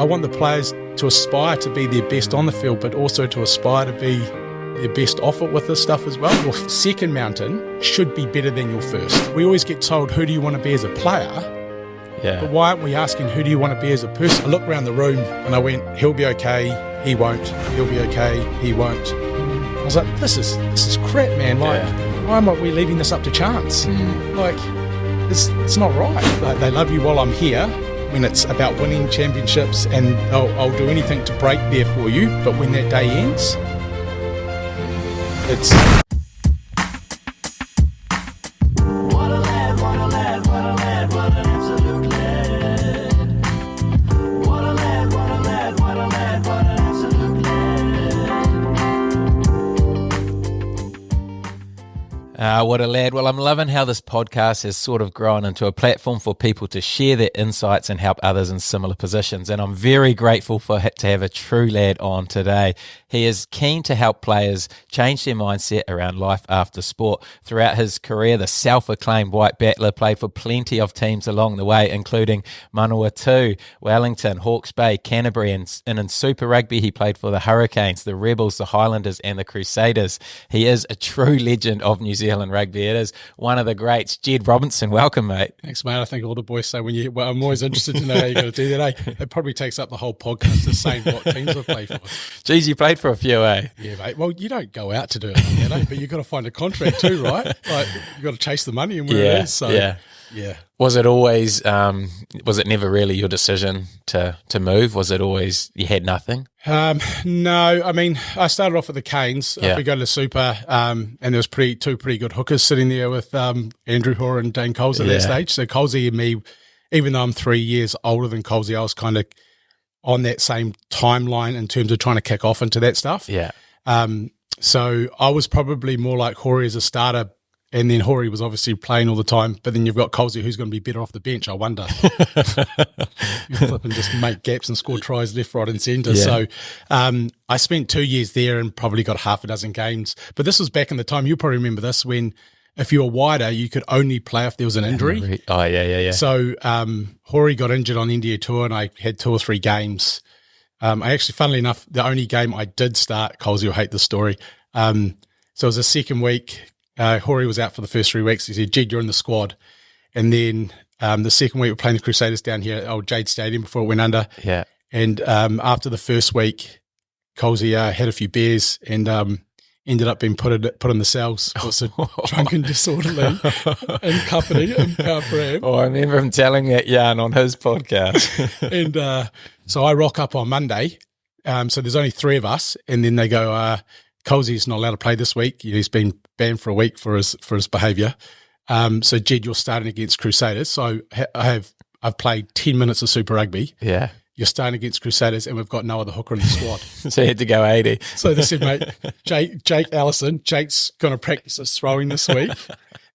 I want the players to aspire to be their best on the field, but also to aspire to be their best off it with this stuff as well. Your second mountain should be better than your first. We always get told, who do you want to be as a player? Yeah. But why aren't we asking, who do you want to be as a person? I looked around the room and I went, he'll be okay, he won't. He'll be okay, he won't. I was like, this is crap, man. Like, why am we leaving this up to chance? Like, it's not right. Like, they love you while I'm here when it's about winning championships, and I'll do anything to break there for you. But when that day ends, it's... What a lad, what a lad, what a lad, what an absolute lad. What a lad, what a lad, what a lad, what an absolute lad. What a lad. Well, I'm loving how this podcast has sort of grown into a platform for people to share their insights and help others in similar positions. And I'm very grateful to have a true lad on today. He is keen to help players change their mindset around life after sport. Throughout his career, the self-acclaimed white battler played for plenty of teams along the way, including Manawatu, Wellington, Hawke's Bay, Canterbury, and in Super Rugby, he played for the Hurricanes, the Rebels, the Highlanders, and the Crusaders. He is a true legend of New Zealand rugby. It is one of the greats. Ged Robinson, welcome, mate. Thanks, mate. I think all the boys say I'm always interested to know how you're going to do that, eh? It probably takes up the whole podcast to say what teams I play for. Geez, you played for a few, eh? Yeah, mate. Well, you don't go out to do it like that, eh? But you've got to find a contract too, right? Like, you've got to chase the money and where it is. So, yeah. Was it always, was it never really your decision to move? Was it always, you had nothing? No, I mean, I started off at the Canes. Yeah. We go to the Super, and there was two pretty good hookers sitting there with Andrew Hoare and Dane Coles at that stage. So Colesy and me, even though I'm 3 years older than Colesy, I was kind of on that same timeline in terms of trying to kick off into that stuff. Yeah. So I was probably more like Hoare as a starter, and then Hoare was obviously playing all the time, but then you've got Colesy who's going to be better off the bench, I wonder. You flip and just make gaps and score tries left, right and centre. Yeah. So I spent 2 years there and probably got half a dozen games. But this was back in the time, you probably remember this, when if you were wider, you could only play if there was an injury. Oh, yeah. So Hoare got injured on India tour and I had 2 or 3 games. I actually, funnily enough, the only game I did start, Colesy will hate the story. So it was the second week. Hoare was out for the first 3 weeks. He said, Ged, you're in the squad. And then the second week, we're playing the Crusaders down here at Old Jade Stadium before it went under. Yeah. And after the first week, Colesy had a few beers and ended up being put in the cells. Also drunk and disorderly and company in Power Pram. Oh, I remember him telling that yarn on his podcast. And so I rock up on Monday. So there's only 3 of us. And then they go, Colesy's not allowed to play this week. He's been banned for a week for his behaviour. So Ged, you're starting against Crusaders. So I've played 10 minutes of Super Rugby. Yeah. You're starting against Crusaders, and we've got no other hooker in the squad. So you had to go 80. So they said, mate, Jake Allison, Jake's going to practice his throwing this week,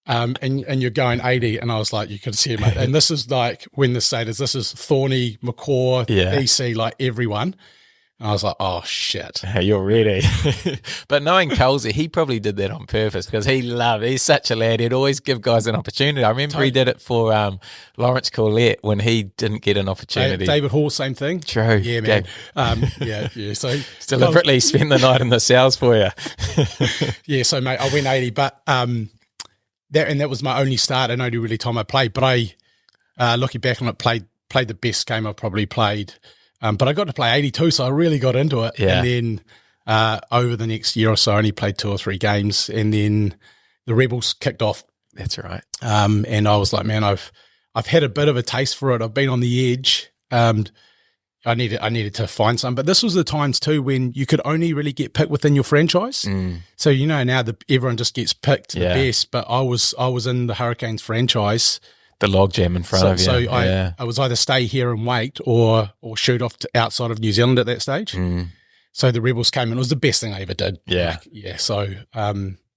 and you're going 80. And I was like, you can see it, mate. And this is like when the Crusaders, this is Thorny, McCaw, EC, like everyone. And I was like, oh, shit. You're ready. But knowing Colesy, he probably did that on purpose because he's such a lad. He'd always give guys an opportunity. I remember he did it for Lawrence Corlett when he didn't get an opportunity. David Hall, same thing. True. Yeah, man. Yeah. So deliberately spend the night in the cells for you. Yeah, so, mate, I went 80. But that was my only start and only really time I played. But I, looking back on it, played the best game I've probably played. But I got to play 82, so I really got into it. Yeah. And then over the next year or so, I only played 2 or 3 games, and then the Rebels kicked off. That's right. And I was like, man, I've had a bit of a taste for it. I've been on the edge. I needed to find some. But this was the times too when you could only really get picked within your franchise. So now everyone just gets picked the best. But I was in the Hurricanes franchise. The logjam in front of you. So I was either stay here and wait or shoot off to outside of New Zealand at that stage. So the Rebels came and it was the best thing I ever did. Yeah. So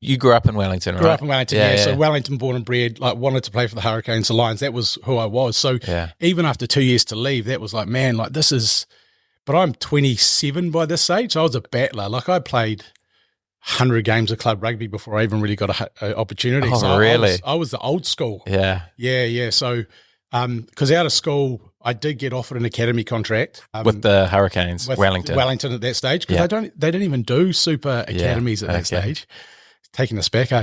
you grew up in Wellington, right? Grew up in Wellington, yeah. So Wellington, born and bred, like wanted to play for the Hurricanes, the Lions. That was who I was. So even after 2 years to leave, that was like, man, like this is, but I'm 27 by this age. So I was a battler. Like I played 100 games of club rugby before I even really got an opportunity. Oh, so really? I was the old school. Yeah. So, because out of school, I did get offered an academy contract with the Hurricanes, with Wellington. at that stage, because they didn't even do super academies at that stage. Taking us back, eh?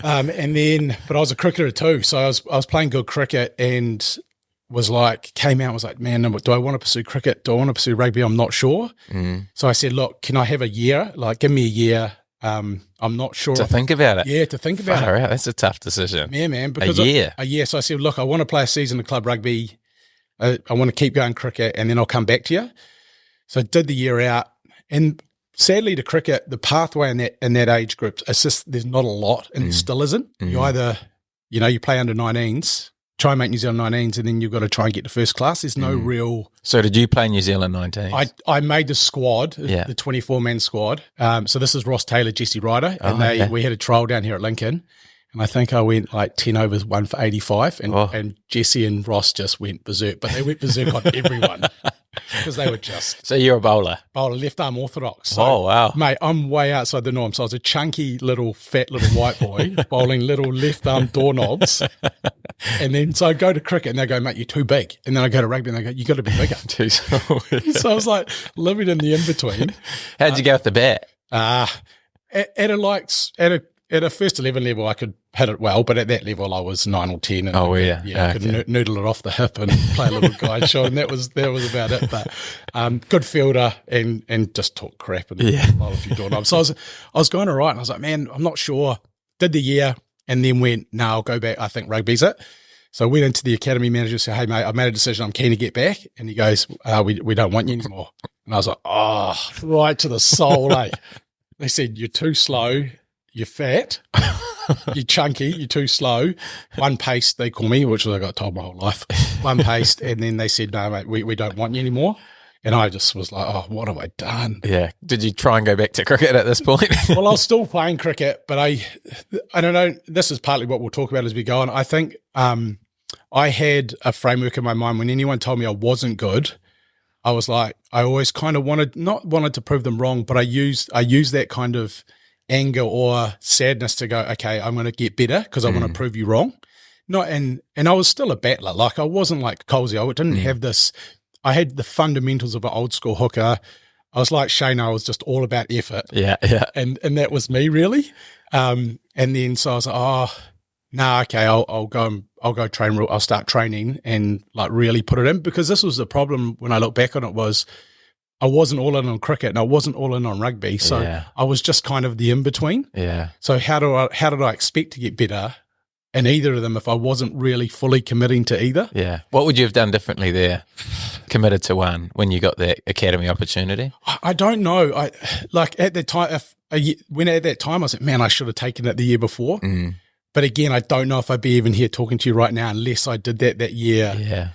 But I was a cricketer too, so I was playing good cricket and was like, man, do I want to pursue cricket? Do I want to pursue rugby? I'm not sure. So I said, look, can I have a year? Like, give me a year. I'm not sure. To think about it. Yeah, to think about it. That's a tough decision. Yeah, man. Because a year. So I said, look, I want to play a season of club rugby. I want to keep going cricket, and then I'll come back to you. So I did the year out, and sadly to cricket, the pathway in that age group, it's just there's not a lot, and it still isn't. You either, you play under 19s, try and make New Zealand 19s, and then you've got to try and get to first class. There's no real. So did you play New Zealand 19s? I made the squad, the 24-man squad. So this is Ross Taylor, Jesse Ryder, and we had a trial down here at Lincoln. And I think I went like 10 overs, 1 for 85, and Jesse and Ross just went berserk. But they went berserk on everyone because they were just... So you're a bowler? Bowler, left arm orthodox. So, oh, wow. Mate, I'm way outside the norm. So I was a chunky fat little white boy bowling little left arm doorknobs. And then so I go to cricket and they go, mate, you're too big. And then I go to rugby and they go, you got to be bigger. Too small. So I was like living in the in-between. How'd you go with the bat? At a first 11 level, I could hit it well, but at that level, I was 9 or 10. And I could noodle it off the hip and play a little guide shot, and that was about it. But good fielder and just talk crap and bowl a few doorknobs. So I was going all right, and I was like, man, I'm not sure. Did the year, and then went, no, I'll go back. I think rugby's it. So I went into the academy manager and said, hey, mate, I've made a decision. I'm keen to get back. And he goes, we don't want you anymore. And I was like, oh, right to the soul, eh? They said, you're too slow. You're fat, you're chunky, you're too slow. One pace, they call me, which I got told my whole life. One pace, and then they said, no, mate, we don't want you anymore. And I just was like, oh, what have I done? Yeah. Did you try and go back to cricket at this point? Well, I was still playing cricket, but I don't know. This is partly what we'll talk about as we go on. I think I had a framework in my mind when anyone told me I wasn't good. I was like, I always kind of wanted to prove them wrong, but I used that kind of anger or sadness to go, okay, I'm going to get better because I want to prove you wrong. And I was still a battler. Like I wasn't like Colsey. I didn't have this. I had the fundamentals of an old school hooker. I was like Shane. I was just all about effort. Yeah. And that was me really. And then so I was like, oh, no, okay, I'll go train. I'll start training and like really put it in, because this was the problem when I look back on it was, I wasn't all in on cricket and I wasn't all in on rugby. So I was just kind of the in-between. Yeah. So how did I expect to get better in either of them if I wasn't really fully committing to either? Yeah. What would you have done differently there, committed to one, when you got that academy opportunity? I don't know. At that time, at that time I was like, man, I should have taken it the year before. But again, I don't know if I'd be even here talking to you right now unless I did that year. Yeah.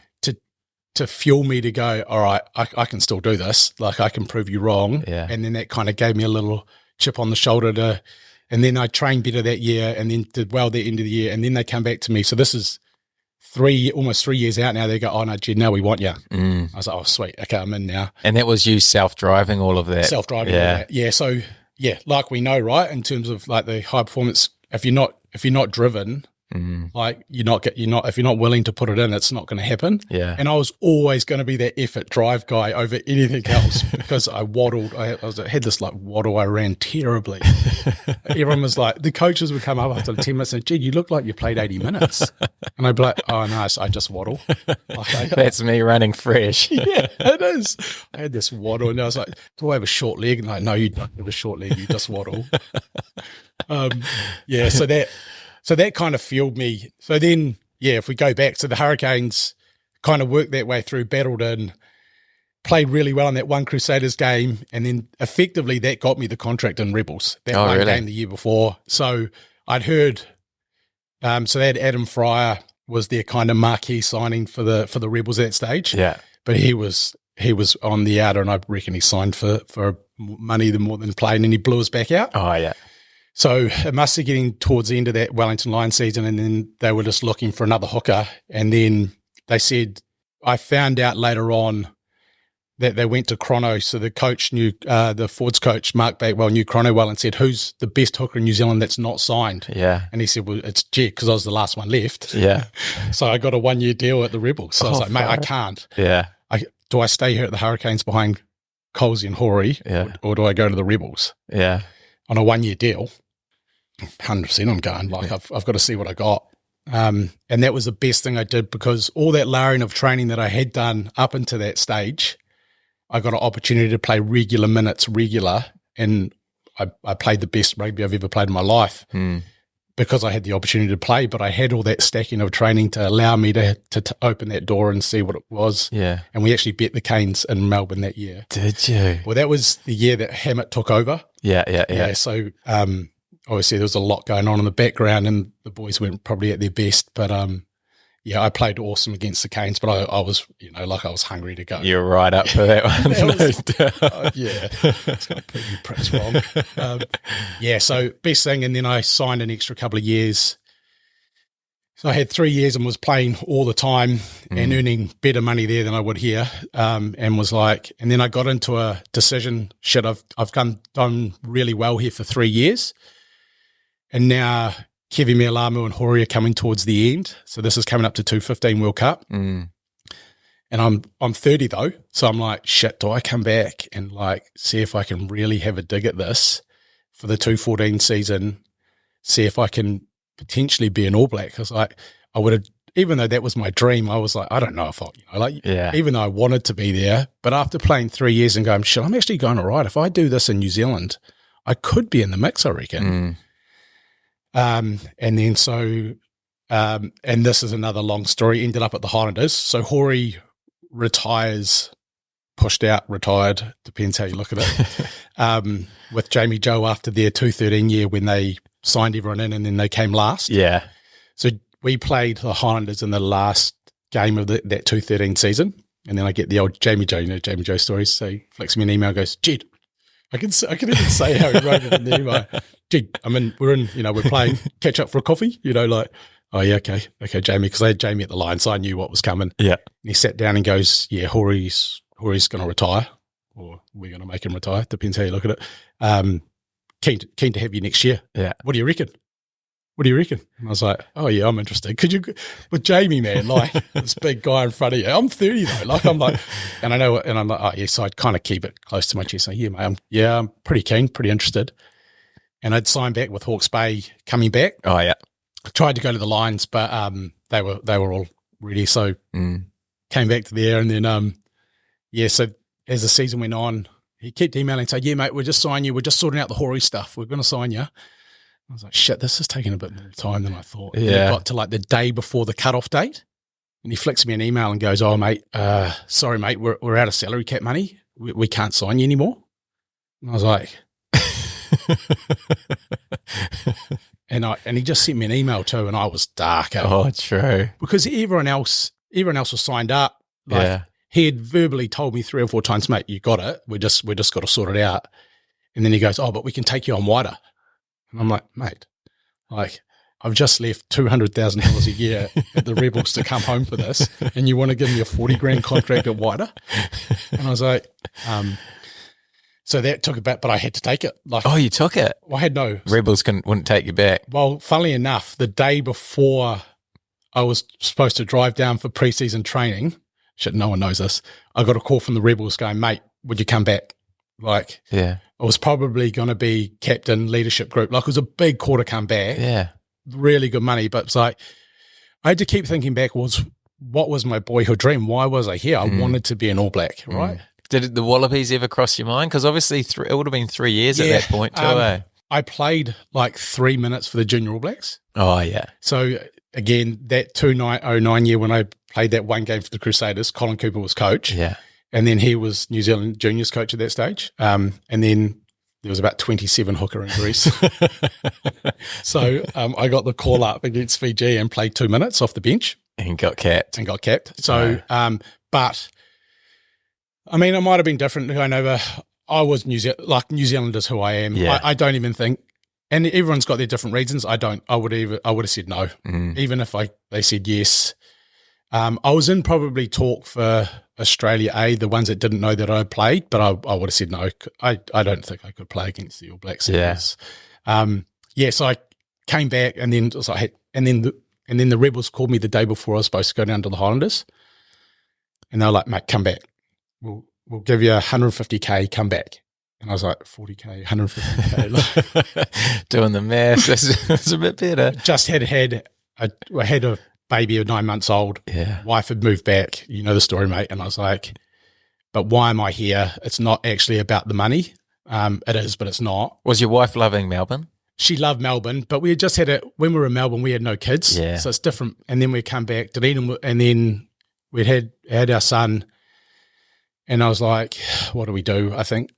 To fuel me to go, all right, I can still do this. Like I can prove you wrong. Yeah. And then that kind of gave me a little chip on the shoulder and then I trained better that year and then did well the end of the year. And then they come back to me. So this is almost 3 years out now. They go, oh no, Ged, now we want you. I was like, oh sweet. Okay, I'm in now. And that was you self-driving all of that? Self-driving all of that. Yeah. So yeah, like we know, right, in terms of like the high performance, if you're not driven, like if you're not willing to put it in, it's not going to happen. Yeah. And I was always going to be that effort drive guy over anything else because I waddled. I had this like waddle. I ran terribly. Everyone was like, the coaches would come up after 10 minutes and, Ged, you look like you played 80 minutes. And I'd be like, oh no, I just waddle. That's me running fresh. Yeah, it is. I had this waddle and I was like, do I have a short leg? And like, no, you don't have a short leg. You just waddle. Yeah. So that kind of fueled me. So then, yeah, if we go back to the Hurricanes, kind of worked that way through, battled in, played really well in that one Crusaders game, and then effectively that got me the contract in Rebels, that one game the year before. So I'd heard, so they had Adam Fryer was their kind of marquee signing for the Rebels at that stage. Yeah. But he was on the outer, and I reckon he signed for money more than playing, and he blew us back out. Oh, yeah. So it must have getting towards the end of that Wellington Lions season, and then they were just looking for another hooker. And then they said, I found out later on that they went to Chrono. So the coach knew, the Fords coach, Mark Bakewell, knew Chrono well and said, who's the best hooker in New Zealand that's not signed? Yeah. And he said, well, it's Ged, because I was the last one left. Yeah. So I got a 1 year deal at the Rebels. So I was like, mate, I can't. Yeah. Do I stay here at the Hurricanes behind Colsey and Horry, or do I go to the Rebels? Yeah. On a 1 year deal, 100% I'm going. Like, I've got to see what I got. And that was the best thing I did, because all that layering of training that I had done up into that stage, I got an opportunity to play regular minutes, and I played the best rugby I've ever played in my life because I had the opportunity to play, but I had all that stacking of training to allow me to open that door and see what it was. Yeah. And we actually beat the Canes in Melbourne that year. Did you? Well, that was the year that Hammett took over. Yeah. So obviously there was a lot going on in the background, and the boys weren't probably at their best, but I played awesome against the Canes, but I was, I was hungry to go. You're right up for that one. It's going to put you pretty wrong. So best thing, and then I signed an extra couple of years. So I had 3 years and was playing all the time and earning better money there than I would here, and was like, and then I got into a decision, I've done really well here for 3 years, and now Kevi Mealamu and Hori are coming towards the end. So this is coming up to 215 World Cup. And I'm 30 though. So I'm like, shit, do I come back and like see if I can really have a dig at this for the 214 season, see if I can potentially be an All Black? Because I would have, even though that was my dream, I was like, I don't know if even though I wanted to be there, but after playing 3 years and going, shit, I'm actually going all right. If I do this in New Zealand, I could be in the mix, I reckon. And this is another long story, ended up at the Highlanders. So Hori retired, depends how you look at it, with Jamie Joe after their 213 year when they signed everyone in and then they came last. Yeah. So we played the Highlanders in the last game of that 213 season. And then I get the old Jamie Joe, Jamie Joe stories. So he flicks me an email, goes, Ged, I can even say how he wrote it in the email. Ged, we're playing catch up for a coffee, like, oh yeah, okay, Jamie, because I had Jamie at the line, so I knew what was coming. Yeah. And he sat down and goes, yeah, Hori's going to retire, or we're going to make him retire, depends how you look at it. Keen to have you next year. Yeah. What do you reckon? And I was like, oh yeah, I'm interested. Could you, with Jamie, man, like this big guy in front of you, I'm 30 though, like I'm like, and I know, and I'm like, oh yeah, so I'd kind of keep it close to my chest. Like, yeah, mate, I'm pretty keen, pretty interested. And I'd signed back with Hawke's Bay coming back. Oh yeah. I tried to go to the Lions, but they were all ready. So came back to there, and then so as the season went on, he kept emailing saying, yeah, mate, we're just signing you. We're just sorting out the Hori stuff. We're going to sign you. I was like, shit, this is taking a bit more time than I thought. Yeah. And it got to like the day before the cutoff date, and he flicks me an email and goes, oh, mate, sorry, mate, we're out of salary cap money. We can't sign you anymore. And I was like, and he just sent me an email too, and I was dark. Oh, true. Because everyone else was signed up. Like, he had verbally told me 3 or 4 times, mate, you got it. We just got to sort it out. And then he goes, oh, but we can take you on wider. And I'm like, mate, like I've just left $200,000 a year at the Rebels to come home for this, and you want to give me a 40 grand contract at wider? And I was like, so that took a bit, but I had to take it. Like, oh, you took it? Well, I had no. Rebels wouldn't take you back. Well, funnily enough, the day before I was supposed to drive down for preseason training, shit, no one knows this, I got a call from the Rebels going, mate, would you come back? Like, yeah, I was probably going to be captain leadership group. Like, it was a big call to come back. Yeah. Really good money. But it's like, I had to keep thinking back, what was my boyhood dream? Why was I here? I wanted to be an All Black, right? Did the Wallabies ever cross your mind? Because obviously it would have been 3 years at that point too, I played like 3 minutes for the Junior All Blacks. Oh, yeah. So, again, that 2009 year when I played that one game for the Crusaders, Colin Cooper was coach. Yeah. And then he was New Zealand Juniors coach at that stage. And then there was about 27 hooker injuries. So I got the call up against Fiji and played 2 minutes off the bench. And got capped. So, but, I mean, it might have been different going over. I was New Zealand is who I am. Yeah. I don't even think, and everyone's got their different reasons. I would have said no. Even if they said yes. I was in probably talk for Australia A, the ones that didn't know that I played, but I would have said no. I don't think I could play against the All Blacks. Yeah. So I came back, and then the Rebels called me the day before I was supposed to go down to the Highlanders, and they were like, "Mate, come back. We'll give you 150K. Come back." And I was like, 40K, 150K. Doing the maths, it's a bit better. Just I had a baby of 9 months old. Yeah. Wife had moved back. You know the story, mate. And I was like, but why am I here? It's not actually about the money. It is, but it's not. Was your wife loving Melbourne? She loved Melbourne, but we had just had when we were in Melbourne, we had no kids. Yeah. So it's different. And then we come back to Dunedin, and then we'd had our son. And I was like, what do we do? I think.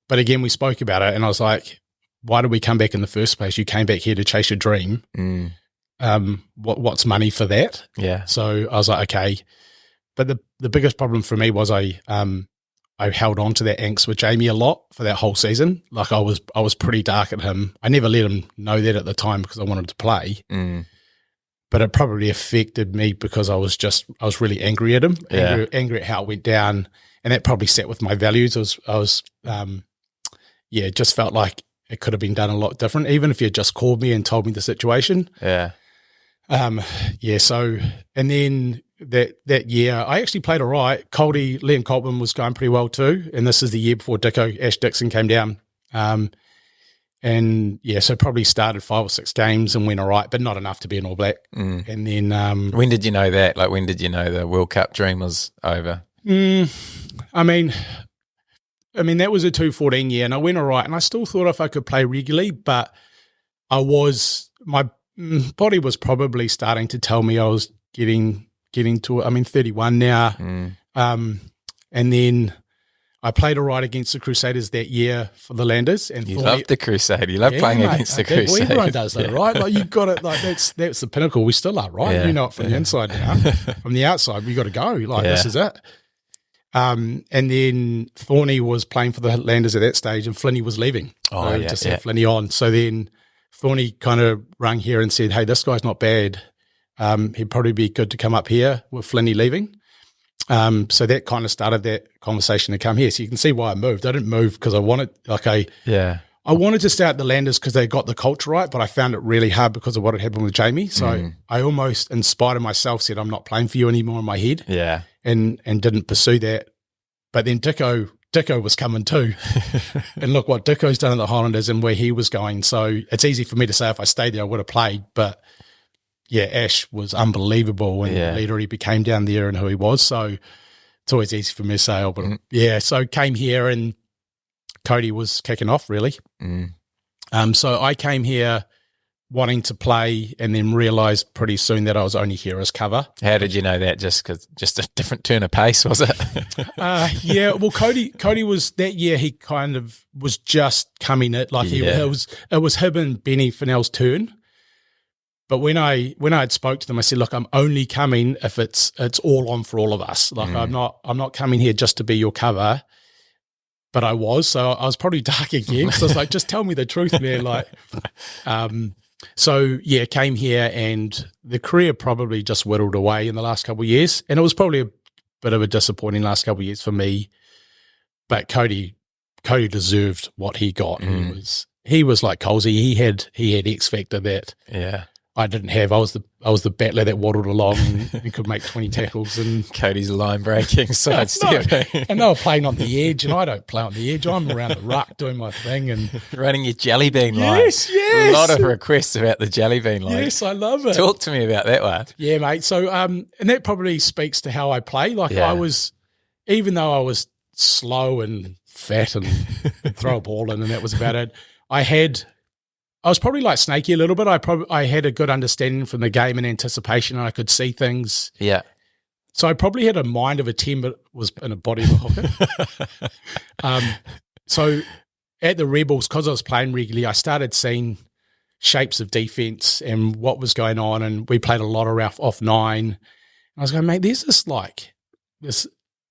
But again, we spoke about it, and I was like, why did we come back in the first place? You came back here to chase your dream. What's money for that? Yeah. So I was like, okay. But the biggest problem for me was I held on to that angst with Jamie a lot for that whole season. Like I was pretty dark at him. I never let him know that at the time because I wanted to play. But it probably affected me because I was really angry at him, angry at how it went down, and that probably sat with my values. Just felt like it could have been done a lot different, even if you had just called me and told me the situation. Yeah. So, and then that year, I actually played all right. Liam Coltman was going pretty well too, and this is the year before Ash Dixon came down. So probably started 5 or 6 games and went all right, but not enough to be an All Black. And then when did you know that? Like, when did you know the World Cup dream was over? I mean, that was a 2014 year, and I went all right, and I still thought if I could play regularly, but my body was probably starting to tell me I was getting to it. I'm 31 now. And then I played all right against the Crusaders that year for the Landers. And you love the Crusade. You love playing against the Crusaders. Well, everyone does that, right? Like, you've got it. Like, that's the pinnacle. We still are, right? Yeah. You know it from the inside now. From the outside, we got to go. Like, this is it. And then Thorny was playing for the Landers at that stage, and Flinney was leaving. Just had Flinney on. So then Thorny kind of rung here and said, hey, this guy's not bad. He'd probably be good to come up here with Flinney leaving. So that kind of started that conversation to come here. So you can see why I moved. I didn't move because I wanted, I wanted to stay at the Landers because they got the culture right, but I found it really hard because of what had happened with Jamie. So I almost, in spite of myself, said, I'm not playing for you anymore in my head. Yeah. And didn't pursue that. But then Dicko was coming too. And look what Dicko's done at the Highlanders and where he was going. So it's easy for me to say if I stayed there, I would have played. But yeah, Ash was unbelievable and the leader he became down there and who he was. So it's always easy for me to say, so came here and Cody was kicking off really. So I came here wanting to play and then realised pretty soon that I was only here as cover. How did you know that? Just a different turn of pace, was it? Well, Cody was that year. He kind of was just coming it it was him and Benny Fennell's turn. But when I had spoke to them, I said, look, I'm only coming if it's all on for all of us. Like I'm not coming here just to be your cover. But I was, so I was probably dark again. So I was like, just tell me the truth, man. Like, came here and the career probably just whittled away in the last couple of years. And it was probably a bit of a disappointing last couple of years for me. But Cody deserved what he got. He was like Colsey. He had X factor that I didn't have. I was the battler that waddled along and could make 20 tackles. And Cody's line breaking sidestepping. And they were playing on the edge, and I don't play on the edge. I'm around the ruck doing my thing and running your jelly bean line. Yes. A lot of requests about the jelly bean line. Yes, I love it. Talk to me about that one. Yeah, mate. So and that probably speaks to how I play. Like I was, even though I was slow and fat and throw a ball in, and that was about it. I was probably like Snakey a little bit. I had a good understanding from the game and anticipation, and I could see things. Yeah. So I probably had a mind of a 10, but was in a body of a hooker. So at the Rebels, because I was playing regularly, I started seeing shapes of defense and what was going on, and we played a lot of off 9. And I was going, mate, there's this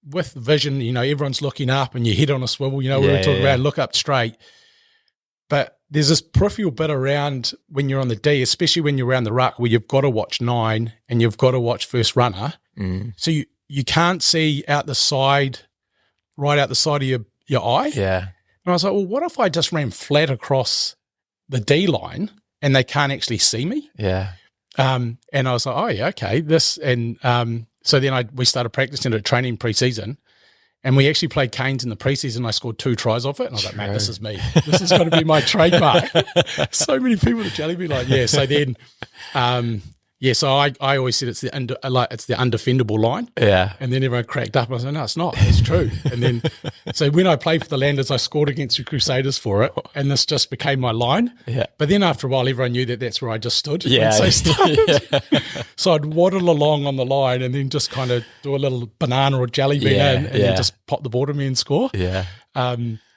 with vision, everyone's looking up and your head on a swivel, we were talking about look up straight. But there's this peripheral bit around when you're on the D, especially when you're around the ruck, where you've got to watch 9 and you've got to watch first runner. So you can't see out the side, right out the side of your eye. Yeah. And I was like, well, what if I just ran flat across the D line and they can't actually see me? Yeah. And I was like, oh, yeah, okay. So then we started practicing at training pre-season, and we actually played Canes in the pre-season. I scored 2 tries off it, and I was like, man, this is me. This is going to be my trademark. So many people are telling me like, yeah. So then, so I always said it's the undefendable line. Yeah. And then everyone cracked up. I was like, no, it's not. It's true. And then, so when I played for the Landers, I scored against the Crusaders for it, and this just became my line. Yeah. But then after a while, everyone knew that that's where I just stood. Yeah. So, so I'd waddle along on the line and then just kind of do a little banana or jelly bean in, and then just pop the ball to me and score. Yeah.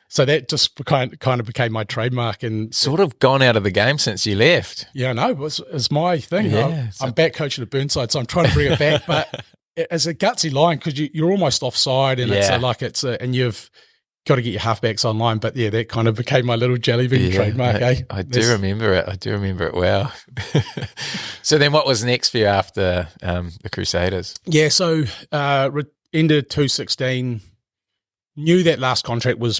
So that just kind of became my trademark, and Sort of gone out of the game since you left. yeah, no, it's my thing. Yeah, I'm back coaching at Burnside, so I'm trying to bring it back. But it's a gutsy line because you're almost offside, and and you've got to get your halfbacks online. But yeah, that kind of became my little jelly bean trademark. I do remember it. I do remember it well. So then, what was next for you after the Crusaders? Yeah, so ended 2016. Knew that last contract was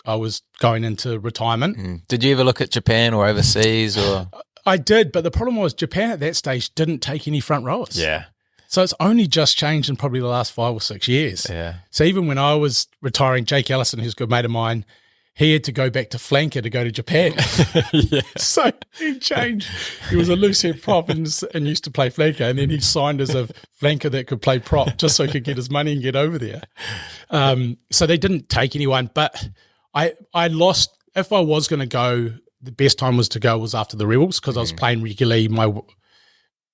I was going into retirement. Did you ever look at Japan or overseas or? I did, but the problem was Japan at that stage didn't take any front rowers. Yeah. So it's only just changed in probably the last 5 or 6 years. Yeah. So even when I was retiring, Jake Ellison, who's a good mate of mine, he had to go back to flanker to go to Japan. Yeah. So he changed. He was a loose head prop and used to play flanker, and then he signed as a flanker that could play prop just so he could get his money and get over there. So they didn't take anyone, but I lost. If I was going to go, the best time was after the Rebels because I was playing regularly.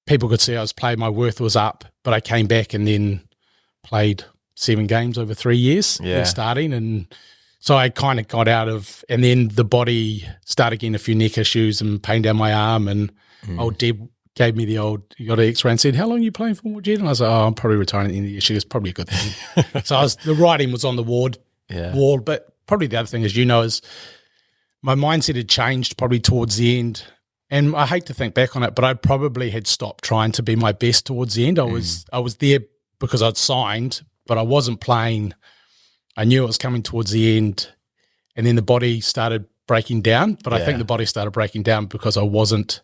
People could see I was playing. My worth was up, but I came back and then played 7 games over 3 years starting, and so I kind of got out of, and then the body started getting a few neck issues and pain down my arm, and old Deb gave me you got an X-ray and said, how long are you playing for, Ged? And I was like, I'm probably retiring at the end of the year. She goes, probably a good thing. So the writing was on the wall, but probably the other thing, as you know, is my mindset had changed probably towards the end, and I hate to think back on it, but I probably had stopped trying to be my best towards the end. I was there because I'd signed, but I wasn't playing. I knew it was coming towards the end, and then the body started breaking down. But I think the body started breaking down because I wasn't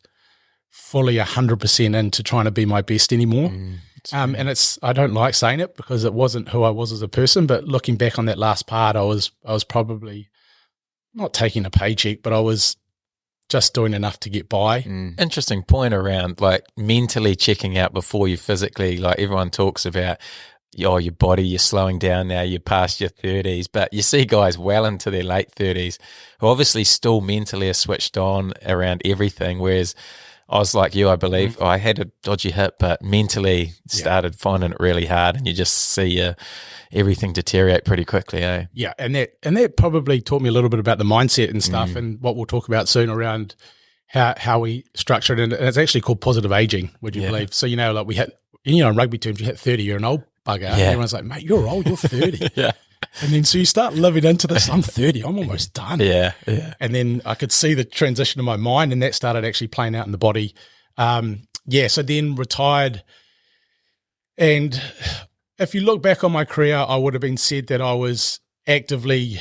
fully 100% into trying to be my best anymore. And I don't like saying it because it wasn't who I was as a person. But looking back on that last part, I was probably not taking a paycheck, but I was just doing enough to get by. Interesting point around like mentally checking out before you physically, like everyone talks about, your body, you're slowing down now, you're past your 30s, but you see guys well into their late 30s who obviously still mentally are switched on around everything, whereas I was like you, I believe. I had a dodgy hip, but mentally started finding it really hard, and you just see everything deteriorate pretty quickly, eh? Yeah, and that probably taught me a little bit about the mindset and stuff, and what we'll talk about soon around how we structure it. And it's actually called positive aging, would you believe? So, like we had, in rugby terms, you hit 30, you're an old bugger. Yeah. Everyone's like, mate, you're old, you're 30. And then so you start living into this, I'm 30, I'm almost done. Yeah. And then I could see the transition in my mind, and that started actually playing out in the body. So then retired. And if you look back on my career, I would have been said that I was actively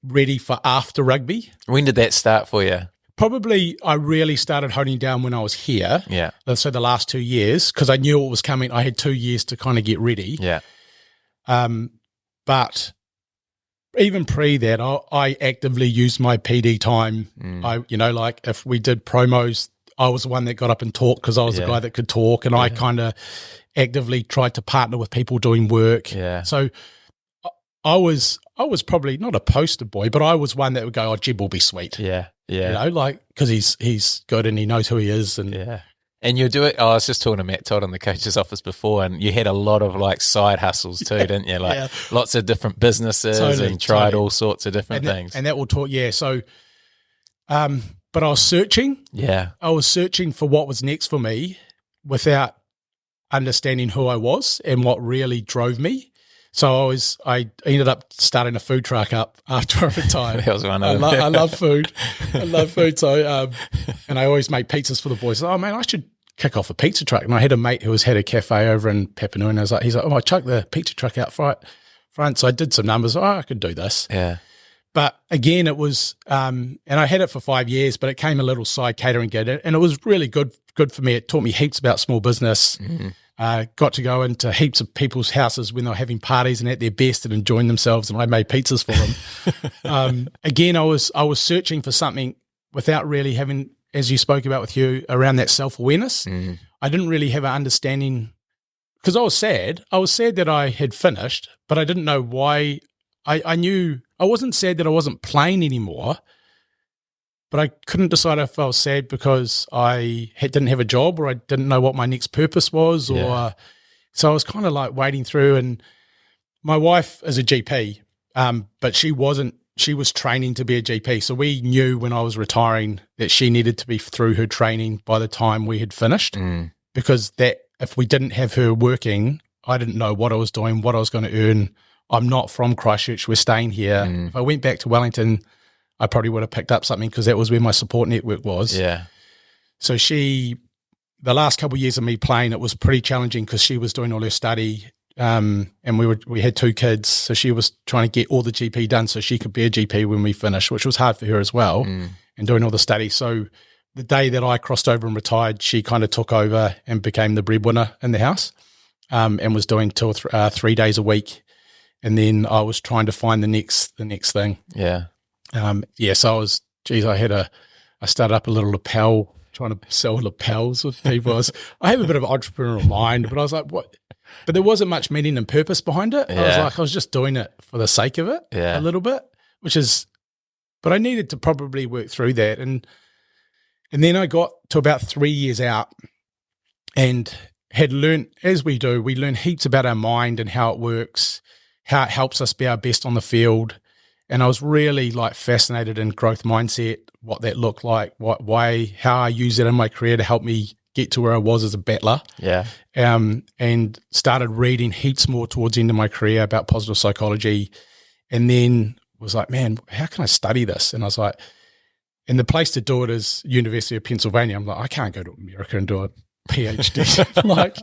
ready for after rugby. When did that start for you? Probably I really started honing down when I was here. Yeah. So the last 2 years, because I knew what was coming. I had 2 years to kind of get ready. Yeah. But even pre that, I actively used my PD time. Like if we did promos, I was the one that got up and talked because I was the guy that could talk, and I kind of actively tried to partner with people doing work. Yeah. So I was probably not a poster boy, but I was one that would go, Jib will be sweet. Yeah. Yeah. Because he's good and he knows who he is. And And you do it. I was just talking to Matt Todd in the coach's office before, and you had a lot of like side hustles too, didn't you? Like lots of different businesses and tried all sorts of different things. And that will talk. Yeah. So, but I was searching. Yeah. I was searching for what was next for me without understanding who I was and what really drove me. So I ended up starting a food truck up after I retired. That was one of them. I love food. I love food. So, and I always make pizzas for the boys. Oh man, I should kick off a pizza truck. And I had a mate who had a cafe over in Papanui, and he's like, oh, I chuck the pizza truck out front. So I did some numbers. Oh, I could do this. Yeah. But again, it was, and I had it for 5 years, but it came a little side catering gig, and it was really good for me. It taught me heaps about small business. Got to go into heaps of people's houses when they were having parties and at their best and enjoying themselves, and I made pizzas for them. Again, I was searching for something without really having, as you spoke about with Hugh, around that self-awareness. I didn't really have an understanding, because I was sad. I was sad that I had finished, but I didn't know why. I knew I wasn't sad that I wasn't playing anymore, but I couldn't decide if I was sad because I didn't have a job, or I didn't know what my next purpose was. Or so I was kind of like wading through. And my wife is a GP, but she wasn't. She was training to be a GP, so we knew when I was retiring that she needed to be through her training by the time we had finished, because that if we didn't have her working, I didn't know what I was doing, what I was going to earn. I'm not from Christchurch. We're staying here. If I went back to Wellington, I probably would have picked up something, because that was where my support network was. Yeah. So the last couple of years of me playing, it was pretty challenging because she was doing all her study, and we had 2 kids. So she was trying to get all the GP done so she could be a GP when we finished, which was hard for her as well, and doing all the study. So the day that I crossed over and retired, she kind of took over and became the breadwinner in the house, and was doing 2 or 3 days a week. And then I was trying to find the next thing. Yeah. So I started up a little lapel, trying to sell lapels with people. I have a bit of an entrepreneurial mind, but I was like, what? But there wasn't much meaning and purpose behind it. Yeah. I was just doing it for the sake of it a little bit, but I needed to probably work through that. And then I got to about 3 years out and had learned, as we do, we learn heaps about our mind and how it works, how it helps us be our best on the field. And I was really like fascinated in growth mindset, what that looked like, how I use it in my career to help me get to where I was as a battler. Yeah. And started reading heaps more towards the end of my career about positive psychology. And then was like, man, how can I study this? And I was like, and the place to do it is University of Pennsylvania. I'm like, I can't go to America and do a PhD, like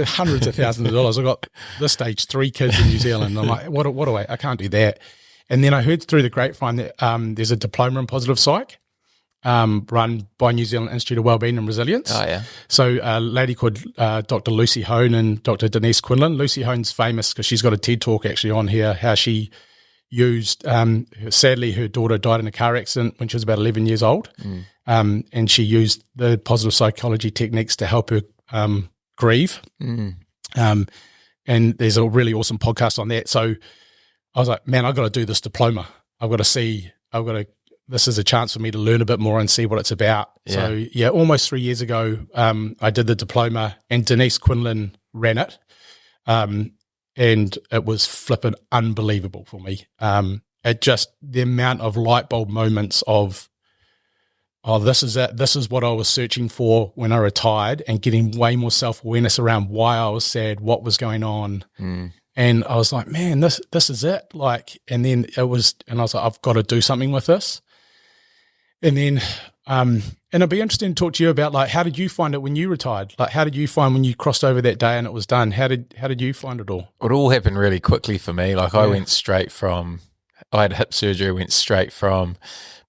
hundreds of thousands of dollars. I got this stage 3 kids in New Zealand. I'm like, what do I can't do that. And then I heard through the grapevine that there's a diploma in positive psych run by New Zealand Institute of Wellbeing and Resilience. Oh, yeah. So a lady called Dr. Lucy Hone and Dr. Denise Quinlan. Lucy Hone's famous because she's got a TED talk actually on here, how she used, sadly her daughter died in a car accident when she was about 11 years old. And she used the positive psychology techniques to help her grieve. And there's a really awesome podcast on that. So I was like, man, I've got to do this diploma. This is a chance for me to learn a bit more and see what it's about. Yeah. So almost 3 years ago, I did the diploma and Denise Quinlan ran it. And it was flipping unbelievable for me. It just, the amount of light bulb moments of, oh, this is it. This is what I was searching for when I retired, and getting way more self-awareness around why I was sad, what was going on. And I was like, man, this is it. Like, and then I was like, I've got to do something with this. And then, and it'd be interesting to talk to you about, like, how did you find it when you retired? Like, how did you find when you crossed over that day and it was done? How did you find it all? It all happened really quickly for me. Like, I went straight from, I had hip surgery, went straight from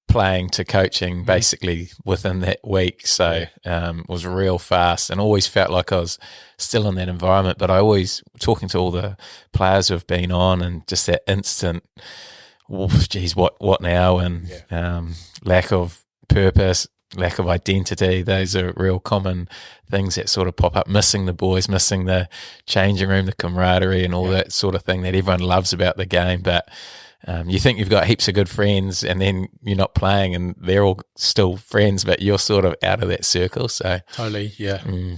playing to coaching basically within that week. So it was real fast, and always felt like I was still in that environment. But I always, talking to all the players who have been on, and just that instant, geez, what now? And lack of purpose, lack of identity. Those are real common things that sort of pop up. Missing the boys, missing the changing room, the camaraderie and all that sort of thing that everyone loves about the game. But you think you've got heaps of good friends, and then you're not playing and they're all still friends, but you're sort of out of that circle. So totally, and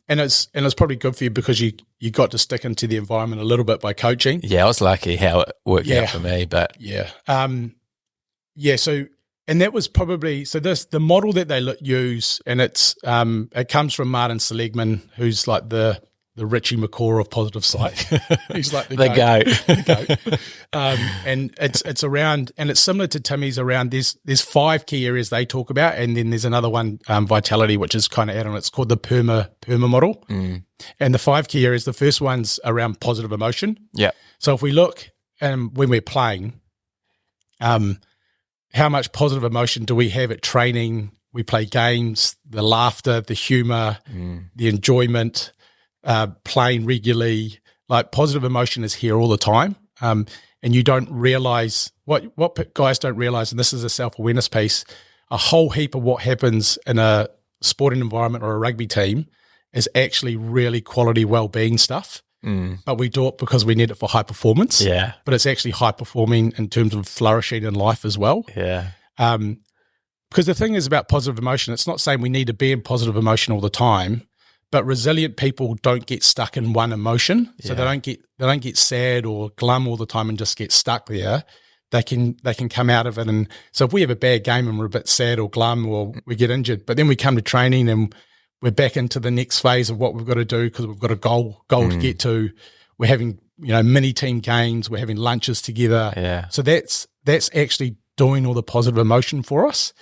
it's probably good for you because you got to stick into the environment a little bit by coaching. Yeah, I was lucky how it worked out for me, but So, and that was probably, so the model that they use, and it comes from Martin Seligman, who's like the the Richie McCaw of positive psych. He's like the goat. And it's around, and it's similar to Timmy's around. There's 5 key areas they talk about, and then there's another one, vitality, which is kind of add on. It's called the PERMA model. And the 5 key areas, the first one's around positive emotion. Yeah. So if we look when we're playing, how much positive emotion do we have at training? We play games, the laughter, the humor, the enjoyment, playing regularly. Like positive emotion is here all the time. And you don't realize what guys don't realize, and this is a self-awareness piece, a whole heap of what happens in a sporting environment or a rugby team is actually really quality well-being stuff. But we do it because we need it for high performance. Yeah. But it's actually high performing in terms of flourishing in life as well. Yeah. Because the thing is about positive emotion, it's not saying we need to be in positive emotion all the time, but resilient people don't get stuck in one emotion. So they don't get sad or glum all the time and just get stuck there. They can come out of it. And so if we have a bad game and we're a bit sad or glum or we get injured, but then we come to training and we're back into the next phase of what we've got to do because we've got a goal to get to. We're having, mini team games. We're having lunches together. Yeah. So that's actually doing all the positive emotion for us,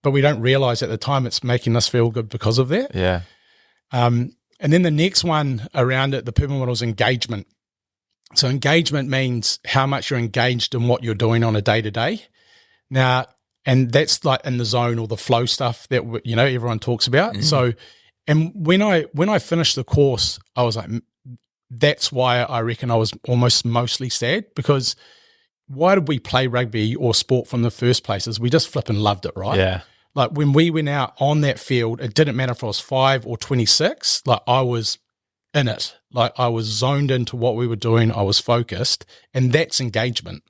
but we don't realize at the time it's making us feel good because of that. Yeah. And then the next one around it, the PERMA model, is engagement. So engagement means how much you're engaged in what you're doing on a day-to-day. Now, and that's like in the zone or the flow stuff that, everyone talks about. So, and when I finished the course, I was like, that's why I reckon I was almost mostly sad, because why did we play rugby or sport from the first place? Is we just flipping loved it, right? Yeah. Like when we went out on that field, it didn't matter if I was 5 or 26. Like I was in it. Like I was zoned into what we were doing. I was focused, and that's engagement.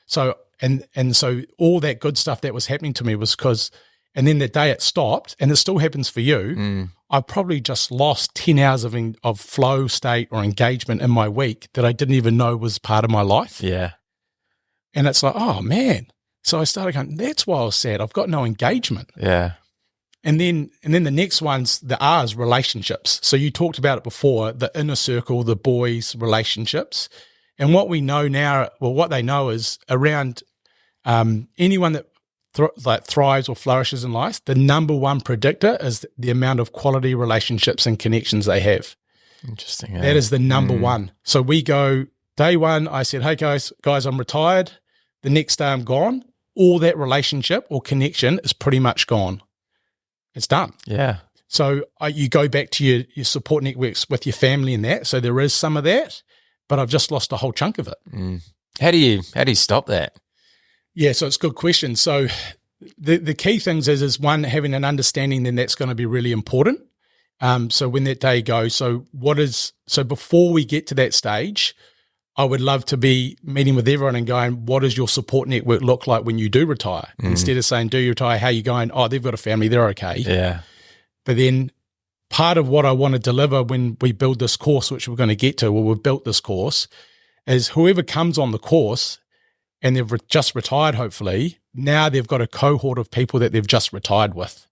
So and so all that good stuff that was happening to me was because, and then the day it stopped, and it still happens for you. I probably just lost 10 hours of flow state or engagement in my week that I didn't even know was part of my life. Yeah. And it's like, oh man. So I started going, that's why I was sad. I've got no engagement. Yeah. And then the next one's the R's, relationships. So you talked about it before, the inner circle, the boys' relationships. And what we know now, what they know is around anyone that thrives or flourishes in life, the number one predictor is the amount of quality relationships and connections they have. Interesting. That is the number one. So we go, day one, I said, hey guys, I'm retired. The next day I'm gone. All that relationship or connection is pretty much gone. It's done. Yeah. So you go back to your support networks with your family and that. So there is some of that, but I've just lost a whole chunk of it. How do you stop that? Yeah, so it's a good question. So the key things is one, having an understanding, then that's going to be really important. So when that day goes, so before we get to that stage, I would love to be meeting with everyone and going, what does your support network look like when you do retire? Instead of saying, do you retire? How are you going? Oh, they've got a family. They're okay. Yeah. But then part of what I want to deliver when we build this course, which we're going to get to, or we've built this course, is whoever comes on the course and they've just retired, hopefully, now they've got a cohort of people that they've just retired with.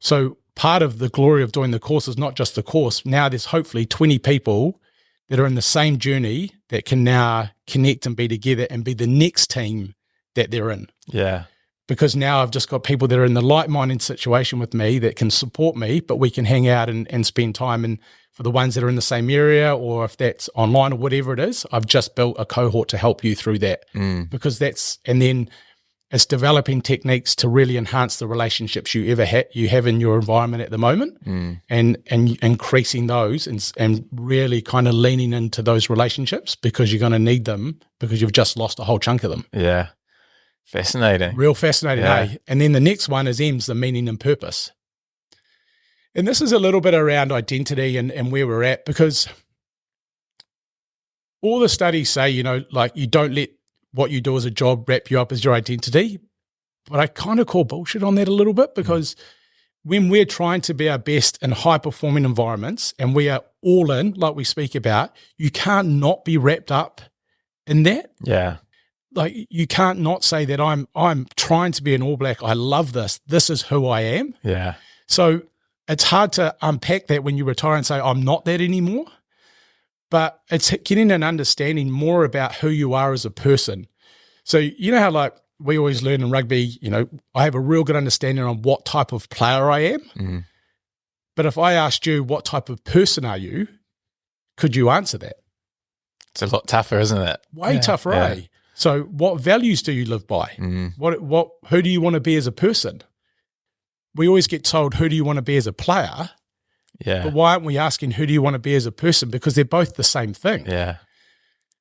So part of the glory of doing the course is not just the course. Now there's hopefully 20 people that are in the same journey that can now connect and be together and be the next team that they're in. Yeah. Because now I've just got people that are in the like-minded situation with me that can support me, but we can hang out and spend time. And for the ones that are in the same area, or if that's online or whatever it is, I've just built a cohort to help you through that. Because and then it's developing techniques to really enhance the relationships you have in your environment at the moment, and increasing those and really kind of leaning into those relationships, because you're going to need them, because you've just lost a whole chunk of them. Yeah. Fascinating. Real fascinating, eh? And then the next one is M's, the meaning and purpose. And this is a little bit around identity and where we're at, because all the studies say, like you don't let what you do as a job wrap you up as your identity. But I kind of call bullshit on that a little bit, because when we're trying to be our best in high-performing environments and we are all in, like we speak about, you can't not be wrapped up in that. Yeah. Like you can't not say that I'm trying to be an All Black. I love this. This is who I am. Yeah. So it's hard to unpack that when you retire and say, I'm not that anymore. but it's getting an understanding more about who you are as a person. So you know how like we always learn in rugby, you know, I have a real good understanding on what type of player I am. But if I asked you what type of person are you, could you answer that? It's a lot tougher, isn't it? Way tougher, eh? So what values do you live by? Who do you want to be as a person? We always get told, who do you want to be as a player? Yeah. But why aren't we asking, who do you want to be as a person? Because they're both the same thing. Yeah.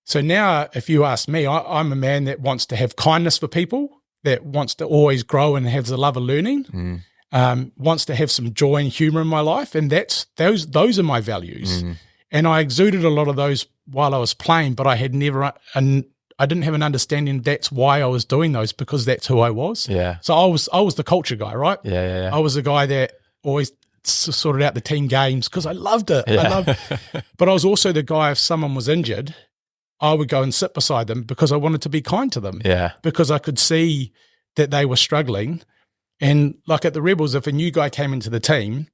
So now if you ask me, I'm a man that wants to have kindness for people, that wants to always grow and have the love of learning, wants to have some joy and humor in my life. And those are my values. And I exuded a lot of those while I was playing, but I had never, and I didn't have an understanding that's why I was doing those, because that's who I was. Yeah. So I was the culture guy, right? Yeah. I was the guy that always sorted out the team games because I loved it. But I was also the guy, if someone was injured, I would go and sit beside them because I wanted to be kind to them. Yeah. Because I could see that they were struggling. And like at the Rebels, if a new guy came into the team,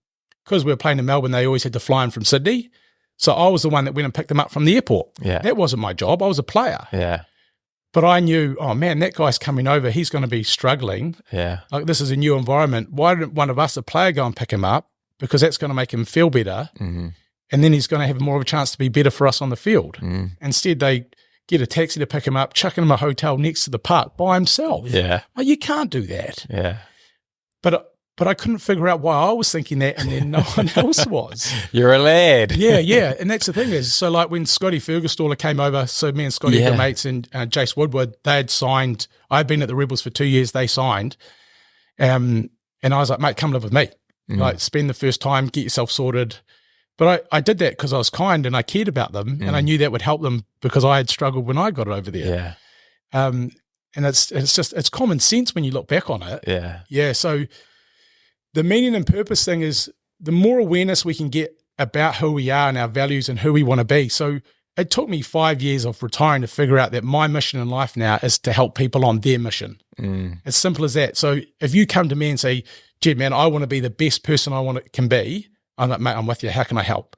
because we were playing in Melbourne, they always had to fly in from Sydney. So I was the one that went and picked them up from the airport. Yeah. That wasn't my job. I was a player. Yeah. But I knew, oh man, that guy's coming over. He's going to be struggling. Yeah. Like this is a new environment. Why didn't one of us, a player, go and pick him up? Because that's going to make him feel better. And then he's going to have more of a chance to be better for us on the field. Instead, they get a taxi to pick him up, chuck him in a hotel next to the park by himself. Yeah. Like, you can't do that. Yeah. But I couldn't figure out why I was thinking that and then no one else was. You're a lad. Yeah. And that's the thing is, so like when Scotty Fergustaller came over, so me and Scotty were mates, and Jace Woodward, they had signed. I'd been at the Rebels for 2 years. They signed. And I was like, mate, come live with me. Like spend the first time, get yourself sorted. But I did that because I was kind and I cared about them and I knew that would help them because I had struggled when I got over there. Yeah. And it's common sense when you look back on it. Yeah. Yeah. So the meaning and purpose thing is the more awareness we can get about who we are and our values and who we want to be. So it took me 5 years of retiring to figure out that my mission in life now is to help people on their mission. As simple as that. So if you come to me and say, Ged, man, I want to be the best person can be, I'm like, mate, I'm with you. How can I help?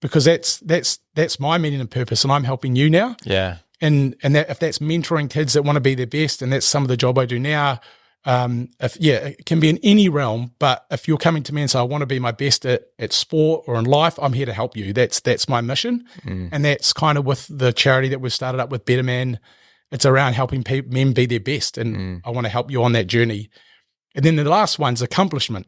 Because that's my meaning and purpose, and I'm helping you now. Yeah. And that if that's mentoring kids that want to be their best, and that's some of the job I do now. It can be in any realm, but if you're coming to me and say, I want to be my best at sport or in life, I'm here to help you. That's my mission. And that's kind of with the charity that we've started up with Better Man. It's around helping men be their best. And I want to help you on that journey. And then the last one's accomplishment.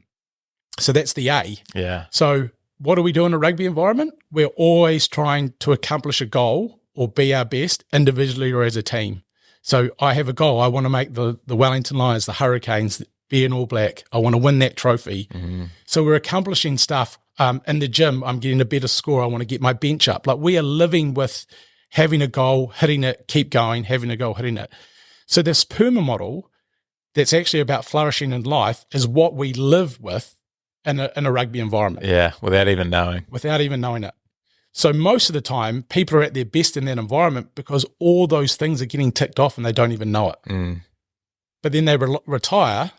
So that's the A. Yeah. So what do we do in a rugby environment? We're always trying to accomplish a goal or be our best individually or as a team. So I have a goal. I want to make the Wellington Lions, the Hurricanes, be an All Black. I want to win that trophy. So we're accomplishing stuff. In the gym, I'm getting a better score. I want to get my bench up. Like we are living with having a goal, hitting it, keep going, having a goal, hitting it. So this PERMA model that's actually about flourishing in life is what we live with in a rugby environment. Yeah, without even knowing. Without even knowing it. So most of the time, people are at their best in that environment because all those things are getting ticked off and they don't even know it. But then they retire.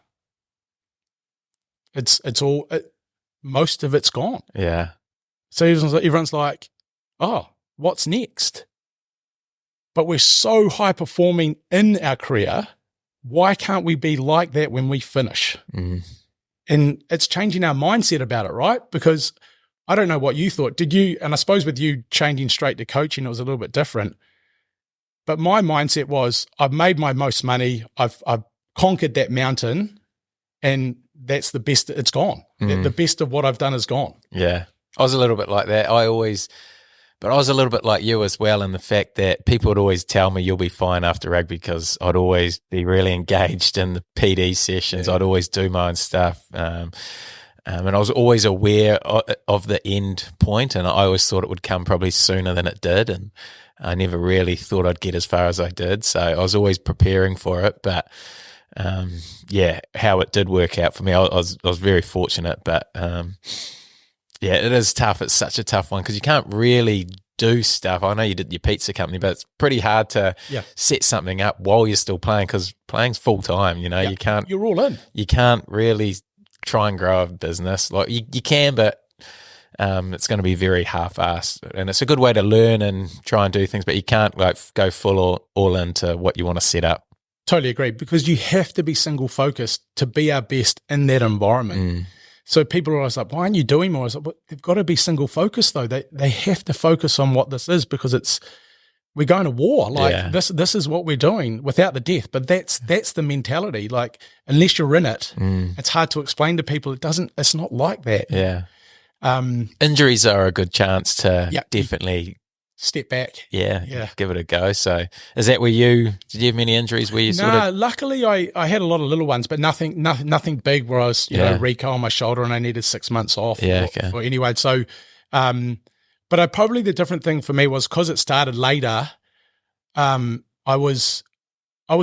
Most of it's gone. Yeah. So everyone's like, oh, what's next? But we're so high performing in our career. Why can't we be like that when we finish? And it's changing our mindset about it, right? Because I don't know what you thought. Did you, and I suppose with you changing straight to coaching, it was a little bit different. But my mindset was, I've made my most money. I've conquered that mountain, and that's the best. It's gone. The best of what I've done is gone. Yeah. I was a little bit like that. But I was a little bit like you as well in the fact that people would always tell me you'll be fine after rugby because I'd always be really engaged in the PD sessions. I'd always do my own stuff. And I was always aware of the end point, and I always thought it would come probably sooner than it did, and I never really thought I'd get as far as I did. So I was always preparing for it. But, how it did work out for me, I was very fortunate. But, it is tough. It's such a tough one because you can't really do stuff. I know you did your pizza company, but it's pretty hard to set something up while you're still playing because playing's full time. You know, you can't. You're all in. You can't really try and grow a business. Like you can, but it's going to be very half-assed, and it's a good way to learn and try and do things, but you can't like go full or all into what you want to set up. Totally agree, because you have to be single focused to be our best in that environment. So people are always like, why aren't you doing more? I was like, well, they've got to be single focused though. They have to focus on what this is, because we're going to war. Like this is what we're doing without the death. But that's the mentality. Like, unless you're in it, it's hard to explain to people. It's not like that. Yeah. Injuries are a good chance to definitely step back. Yeah, give it a go. So is that did you have many injuries where you luckily I had a lot of little ones, but nothing big where I was, you know, Rico on my shoulder and I needed 6 months off. Or anyway. So, but probably the different thing for me was because it started later, I was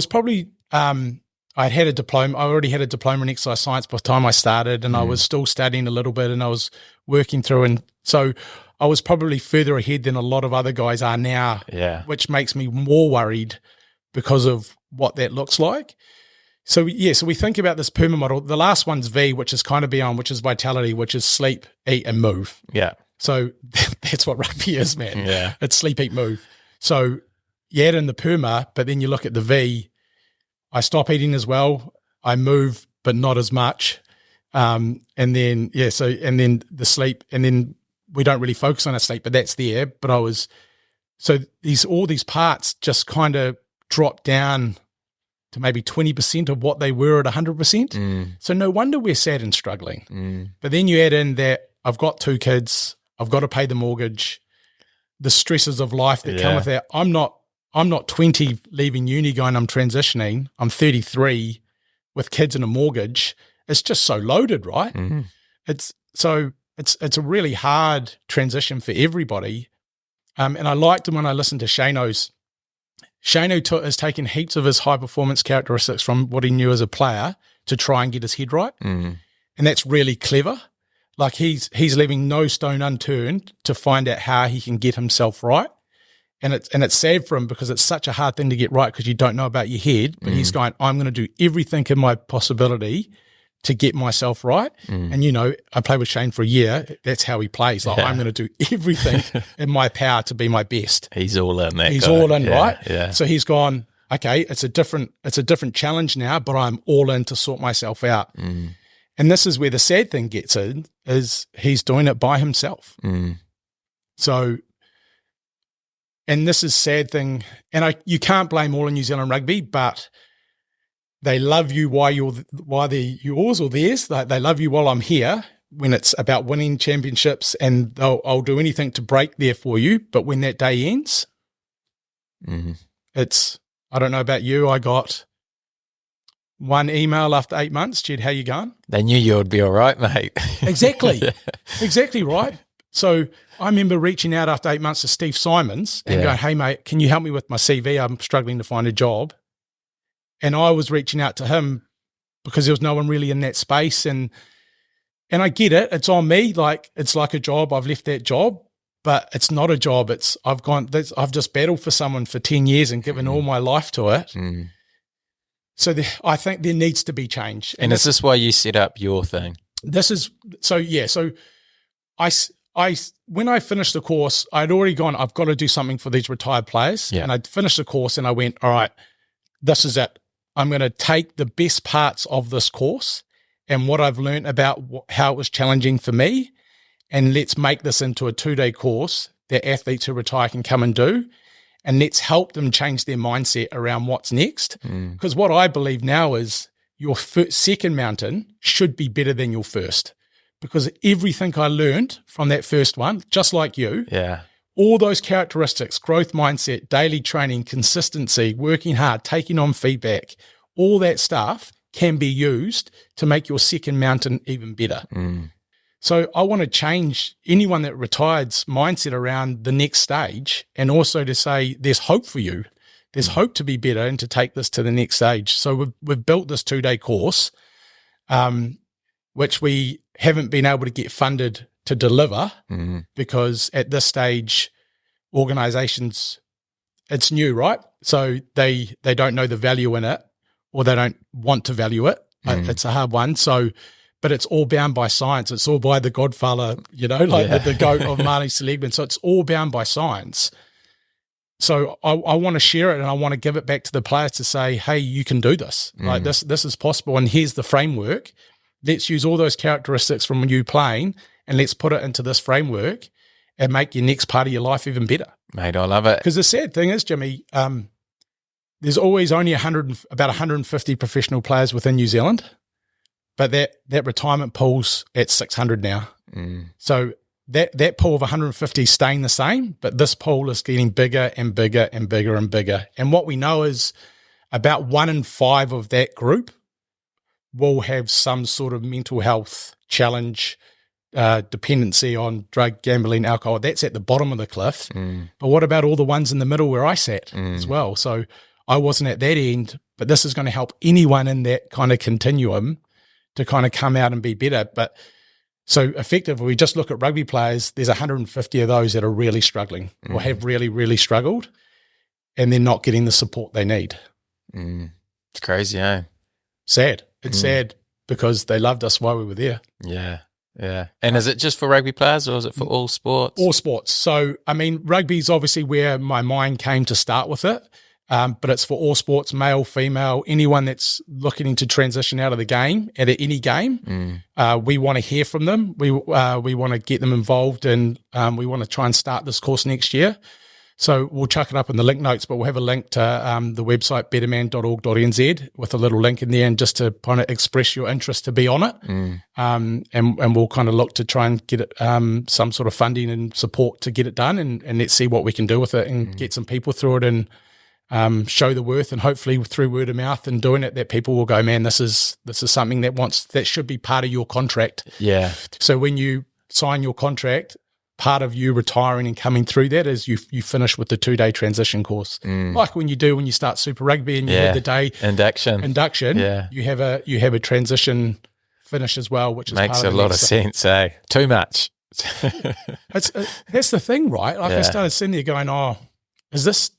probably, I had a diploma. I already had a diploma in exercise science by the time I started, and I was still studying a little bit, and I was working through. And so I was probably further ahead than a lot of other guys are now, which makes me more worried because of what that looks like. So, so we think about this PERMA model. The last one's V, which is kind of beyond, which is vitality, which is sleep, eat, and move. Yeah. So that's what rugby is, man. Yeah. It's sleep, eat, move. So you add in the PERMA, but then you look at the V, I stop eating as well. I move, but not as much. And then the sleep, and then we don't really focus on our sleep, but that's there. But all these parts just kind of drop down to maybe 20% of what they were at 100%. So no wonder we're sad and struggling. But then you add in that I've got 2 kids, I've got to pay the mortgage, the stresses of life that come with that. I'm not 20 leaving uni going, I'm transitioning. I'm 33 with kids and a mortgage. It's just so loaded, right? It's a really hard transition for everybody. And I liked him when I listened to Shano's. Shano has taken heaps of his high performance characteristics from what he knew as a player to try and get his head right. And that's really clever. Like he's leaving no stone unturned to find out how he can get himself right. And it's sad for him because it's such a hard thing to get right because you don't know about your head. But he's going, I'm going to do everything in my possibility to get myself right. And, you know, I played with Shane for a year. That's how he plays. Like, I'm going to do everything in my power to be my best. He's all in that. He's all in, right? Yeah. So he's gone, okay, it's a different challenge now, but I'm all in to sort myself out. And this is where the sad thing gets in, is he's doing it by himself. So, and this is sad thing, and you can't blame all of New Zealand rugby, but they love you while they're yours or theirs. They love you while I'm here when it's about winning championships, and I'll do anything to break there for you. But when that day ends, it's, I don't know about you, I got one email after 8 months, Ged, how you going? They knew you would be all right, mate. Exactly. Exactly right. So I remember reaching out after 8 months to Steve Simons and going, hey, mate, can you help me with my CV? I'm struggling to find a job. And I was reaching out to him because there was no one really in that space. And I get it. It's on me. Like, it's like a job. I've left that job, but it's not a job. I've just battled for someone for 10 years and given all my life to it. So I think there needs to be change. And is this why you set up your thing? So when I finished the course, I'd already gone, I've got to do something for these retired players. And I'd finished the course and I went, all right, this is it. I'm going to take the best parts of this course and what I've learned about how it was challenging for me, and let's make this into a 2-day course that athletes who retire can come and do, and let's help them change their mindset around what's next. Because what I believe now is your second mountain should be better than your first, because everything I learned from that first one, just like you, all those characteristics, growth mindset, daily training, consistency, working hard, taking on feedback, all that stuff can be used to make your second mountain even better. So I want to change anyone that retired's mindset around the next stage, and also to say there's hope for you. There's hope to be better and to take this to the next stage. So we've built this 2-day course, which we haven't been able to get funded to deliver because at this stage, organizations, it's new, right? So they don't know the value in it, or they don't want to value it. It's a hard one. So, but it's all bound by science. It's all by the godfather, the goat of Māori Seligman. So it's all bound by science. So I want to share it, and I want to give it back to the players to say, hey, you can do this. Like this is possible, and here's the framework. Let's use all those characteristics from you playing, and let's put it into this framework and make your next part of your life even better. Mate, I love it. Because the sad thing is, Jimmy, there's always only about 150 professional players within New Zealand, but that retirement pool's at 600 now. So that pool of 150 is staying the same, but this pool is getting bigger and bigger and bigger and bigger. And what we know is about 1 in 5 of that group will have some sort of mental health challenge, dependency on drug, gambling, alcohol. That's at the bottom of the cliff. But what about all the ones in the middle where I sat as well? So I wasn't at that end, but this is going to help anyone in that kind of continuum to kind of come out and be better. But so effectively, we just look at rugby players, there's 150 of those that are really struggling or have really, really struggled, and they're not getting the support they need. It's crazy, eh? Sad. It's sad because they loved us while we were there. Yeah. And is it just for rugby players, or is it for all sports? All sports. So, I mean, rugby's obviously where my mind came to start with it, but it's for all sports, male, female, anyone that's looking to transition out of the game, at any game. We want to hear from them. We want to get them involved, and we want to try and start this course next year. So we'll chuck it up in the link notes, but we'll have a link to the website betterman.org.nz with a little link in there, and just to kind of express your interest to be on it. And we'll kind of look to try and get it some sort of funding and support to get it done, and let's see what we can do with it and get some people through it, and show the worth, and hopefully through word of mouth and doing it, that people will go, man, this is something that should be part of your contract. Yeah. So when you sign your contract, part of you retiring and coming through that is you finish with the 2-day transition course, like when you start Super Rugby and you have the day induction. Yeah, you have a transition finish as well, which makes part of a lot of sense. Eh? Too much. That's the thing, right? Like I started sitting there going, oh, is this?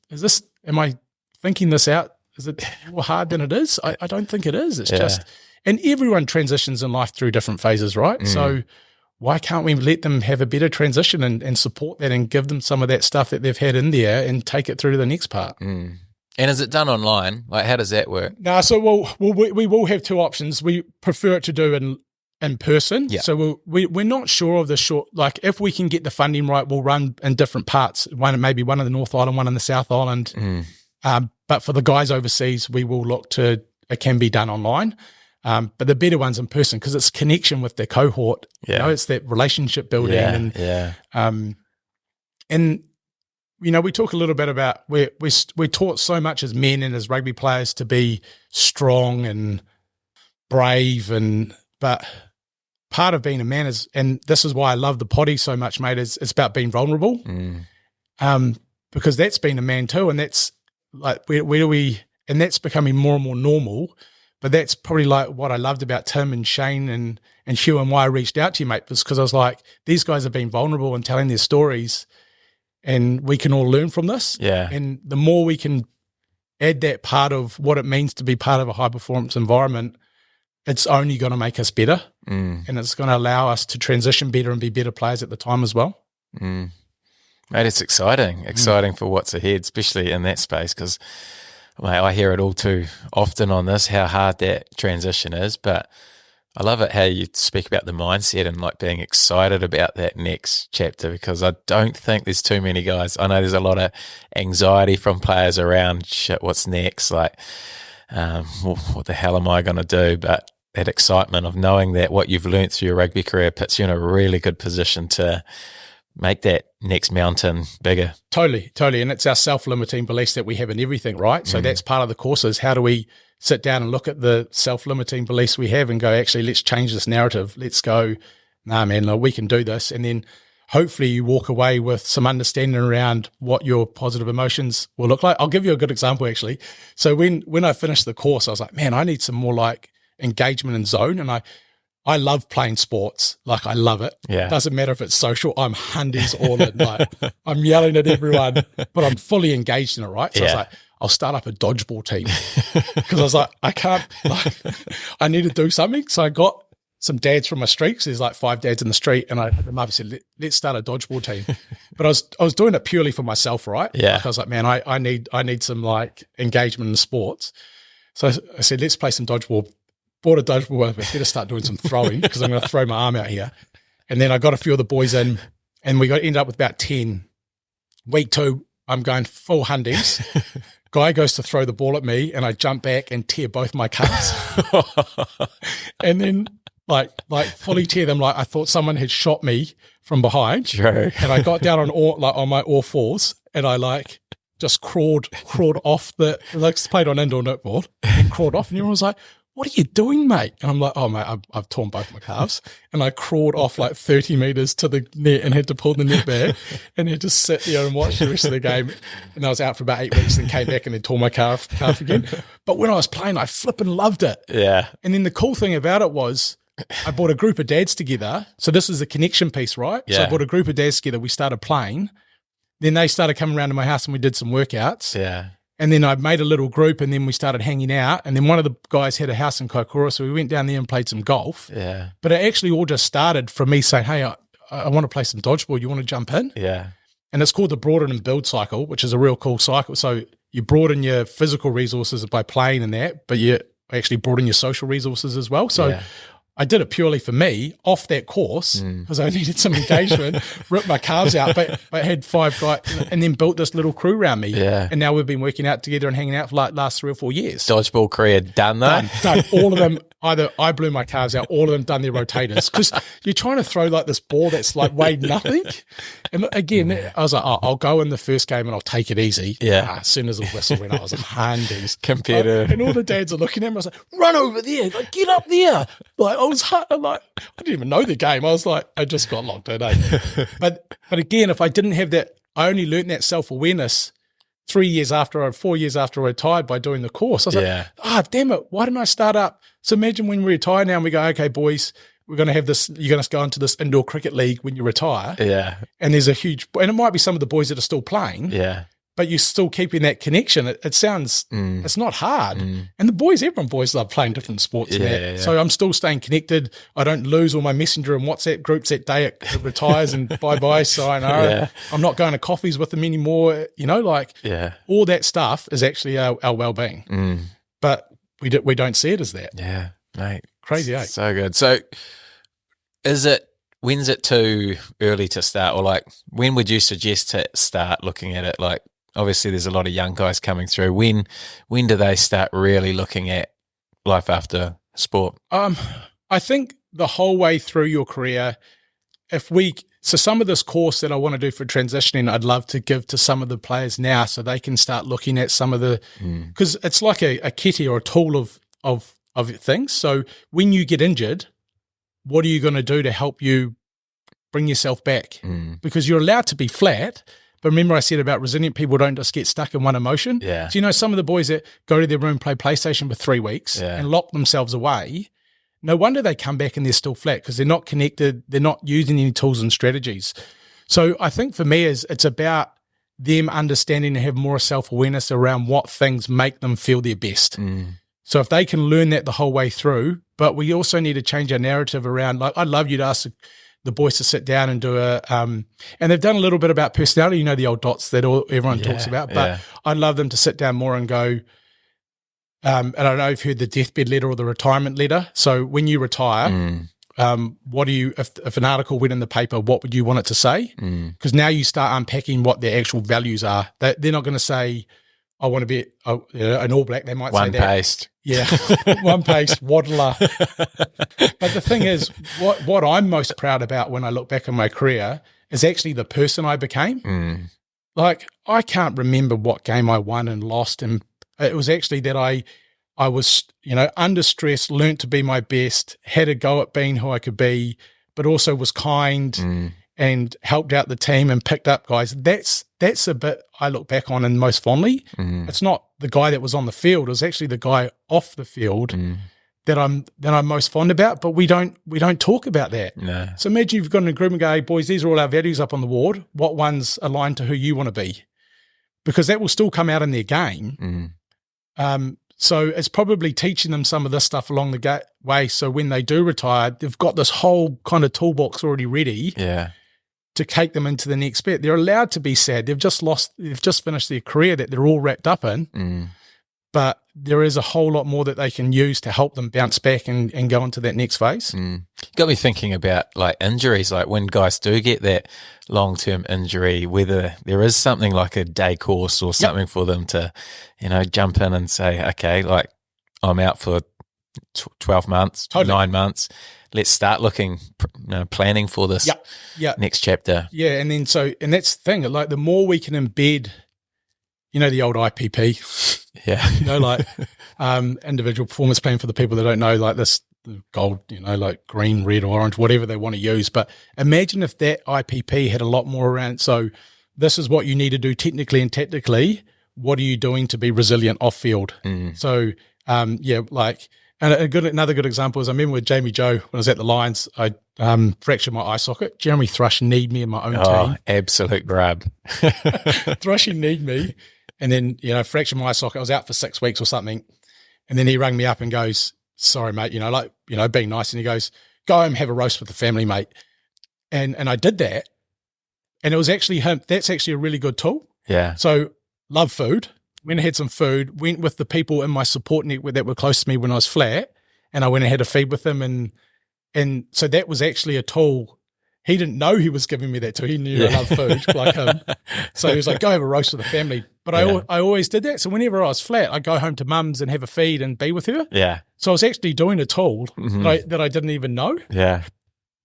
Am I thinking this out? Is it more hard than it is? I don't think it is. It's just, and everyone transitions in life through different phases, right? So why can't we let them have a better transition and support that, and give them some of that stuff that they've had in there and take it through to the next part? And is it done online? Like, how does that work? No, so we will have two options. We prefer it to do in person. Yeah. So we're not sure of the short, like if we can get the funding right, we'll run in different parts. Maybe one in the North Island, one in the South Island. But for the guys overseas, we will look to, it can be done online. But the better one's in person, because it's connection with their cohort. Yeah. It's that relationship building. And we talk a little bit about we're taught so much as men and as rugby players to be strong and brave, but part of being a man is, and this is why I love the potty so much, mate, is it's about being vulnerable. Because that's being a man too, and that's like where do we, and that's becoming more and more normal. But that's probably like what I loved about Tim and Shane and Hugh, and why I reached out to you, mate, was because I was like, these guys have been vulnerable and telling their stories, and we can all learn from this. Yeah. And the more we can add that part of what it means to be part of a high-performance environment, it's only going to make us better, and it's going to allow us to transition better and be better players at the time as well. Mate, it's exciting for what's ahead, especially in that space, because I hear it all too often on this, how hard that transition is, but I love it how you speak about the mindset and like being excited about that next chapter, because I don't think there's too many guys. I know there's a lot of anxiety from players around, shit, what's next? Like, what the hell am I going to do? But that excitement of knowing that what you've learnt through your rugby career puts you in a really good position to make that next mountain bigger. Totally. And it's our self-limiting beliefs that we have in everything, right? So that's part of the course, is how do we sit down and look at the self-limiting beliefs we have and go, actually, let's change this narrative. Let's go, nah, man, like, we can do this. And then hopefully you walk away with some understanding around what your positive emotions will look like. I'll give you a good example, actually. So when I finished the course, I was like, man, I need some more like engagement and zone. And I love playing sports. Like, I love it. Yeah. Doesn't matter if it's social. I'm hundies all in. Like, I'm yelling at everyone, but I'm fully engaged in it, right? So I was like, I'll start up a dodgeball team, because I was like, I can't, like, I need to do something. So I got some dads from my street, 'cause there's like 5 dads in the street, and I hit them up and said, let's start a dodgeball team. But I was doing it purely for myself, right? Yeah. Like I was like, man, I need some like engagement in sports. So I said, let's play some dodgeball. Bought a dodgeball, I better start doing some throwing because I'm going to throw my arm out here. And then I got a few of the boys in, and we ended up with about 10. Week 2, I'm going full hundies. Guy goes to throw the ball at me, and I jump back and tear both my calves. And then like fully tear them, like I thought someone had shot me from behind. True. And I got down on my all fours, and I like just crawled off played on indoor netball and crawled off, and everyone was like, what are you doing, mate? And I'm like, oh, mate, I've torn both my calves. And I crawled off like 30 metres to the net and had to pull the net back and had to sit there and watch the rest of the game. And I was out for about 8 weeks and came back and then tore my calf again. But when I was playing, I flipping loved it. Yeah. And then the cool thing about it was I brought a group of dads together. So this is the connection piece, right? Yeah. So I brought a group of dads together. We started playing. Then they started coming around to my house and we did some workouts. Yeah. And then I made a little group, and then we started hanging out. And then one of the guys had a house in Kaikoura, so we went down there and played some golf. Yeah. But it actually all just started from me saying, hey, I want to play some dodgeball. You want to jump in? Yeah. And it's called the broaden and build cycle, which is a real cool cycle. So you broaden your physical resources by playing and that, but you actually broaden your social resources as well. So I did it purely for me off that course because I needed some engagement, ripped my calves out, but I had 5 guys and then built this little crew around me. Yeah. And now we've been working out together and hanging out for like last 3 or 4 years. Dodgeball career done though? Done. All of them, either I blew my calves out, all of them done their rotators because you're trying to throw like this ball that's like weighed nothing. And again, I was like, oh, I'll go in the first game and I'll take it easie. Yeah. As soon as the whistle went, I was like, handies. Competitive. And all the dads are looking at me. I was like, run over there. Like, get up there. Like, I didn't even know the game. I was like, I just got locked in. But again, if I didn't have that, I only learned that self-awareness 4 years after I retired by doing the course. I was like, damn it, why didn't I start up? So imagine when we retire now and we go, okay, boys, we're going to have this, you're going to go into this indoor cricket league when you retire. Yeah. And there's and it might be some of the boys that are still playing. Yeah. But you're still keeping that connection. It sounds, it's not hard. And everyone boys love playing different sports. Yeah. So I'm still staying connected. I don't lose all my Messenger and WhatsApp groups that day it retires and bye-bye. So I know Yeah. I'm not going to coffees with them anymore. All that stuff is actually our well-being. But we don't see it as that. Yeah, mate. Crazy, eh? So good. So when's it too early to start, or like when would you suggest to start looking at it? Like, obviously there's a lot of young guys coming through. When do they start really looking at life after sport? I think the whole way through your career, so some of this course that I want to do for transitioning, I'd love to give to some of the players now so they can start looking at some of the, because it's like a kitty or a tool of things. So when you get injured, what are you going to do to help you bring yourself back? Because you're allowed to be flat. But remember I said about resilient people don't just get stuck in one emotion. Yeah. So, some of the boys that go to their room, play PlayStation for 3 weeks and lock themselves away, no wonder they come back and they're still flat because they're not connected. They're not using any tools and strategies. So I think for me it's about them understanding and have more self-awareness around what things make them feel their best. So if they can learn that the whole way through, but we also need to change our narrative around, like I'd love you to ask the boys to sit down and do and they've done a little bit about personality, the old dots that everyone talks about, but I'd love them to sit down more and go, and I don't know if you've heard the deathbed letter or the retirement letter. So when you retire, what do you, if an article went in the paper, what would you want it to say? Because now you start unpacking what their actual values are. They're not going to say, I want to be an All Black. They might say that. One paste. Yeah, one paste, waddler. But the thing is, what I'm most proud about when I look back on my career is actually the person I became. Like, I can't remember what game I won and lost, and it was actually that I was, under stress, learnt to be my best, had a go at being who I could be, but also was kind and helped out the team and picked up guys. That's a bit I look back on and most fondly. It's not the guy that was on the field; it was actually the guy off the field that I'm most fond about. But we don't talk about that. No. So imagine you've got an agreement, go, hey, boys, these are all our values up on the board. What ones align to who you want to be? Because that will still come out in their game. So it's probably teaching them some of this stuff along the way. So when they do retire, they've got this whole kind of toolbox already ready to take them into the next bit. They're allowed to be sad. They've just finished their career that they're all wrapped up in. But there is a whole lot more that they can use to help them bounce back and go into that next phase. Got me thinking about like injuries, like when guys do get that long-term injury, whether there is something like a day course or something for them to, jump in and say, okay, like I'm out for 12 months, 9 months. Let's start looking, planning for this next chapter. Yeah, and then and that's the thing, like the more we can embed, the old IPP, like individual performance plan for the people that don't know, like this gold, like green, red, orange, whatever they want to use. But imagine if that IPP had a lot more around. So this is what you need to do technically and tactically. What are you doing to be resilient off field? So, and another good example is I remember with Jamie Joe when I was at the Lions, I fractured my eye socket. Jeremy Thrush need me in my own team. Absolute grub. Thrush, he need me. And then, fractured my eye socket. I was out for 6 weeks or something. And then he rang me up and goes, sorry, mate, being nice. And he goes, go home, have a roast with the family, mate. And I did that. And it was actually him. That's actually a really good tool. Yeah. So love food. Went and had some food, went with the people in my support network that were close to me when I was flat. And I went and had a feed with them. And so that was actually a tool. He didn't know he was giving me that tool. He knew I love food like him. So he was like, go have a roast with the family. But I always did that. So whenever I was flat, I'd go home to mum's and have a feed and be with her. Yeah. So I was actually doing a tool that I didn't even know. Yeah.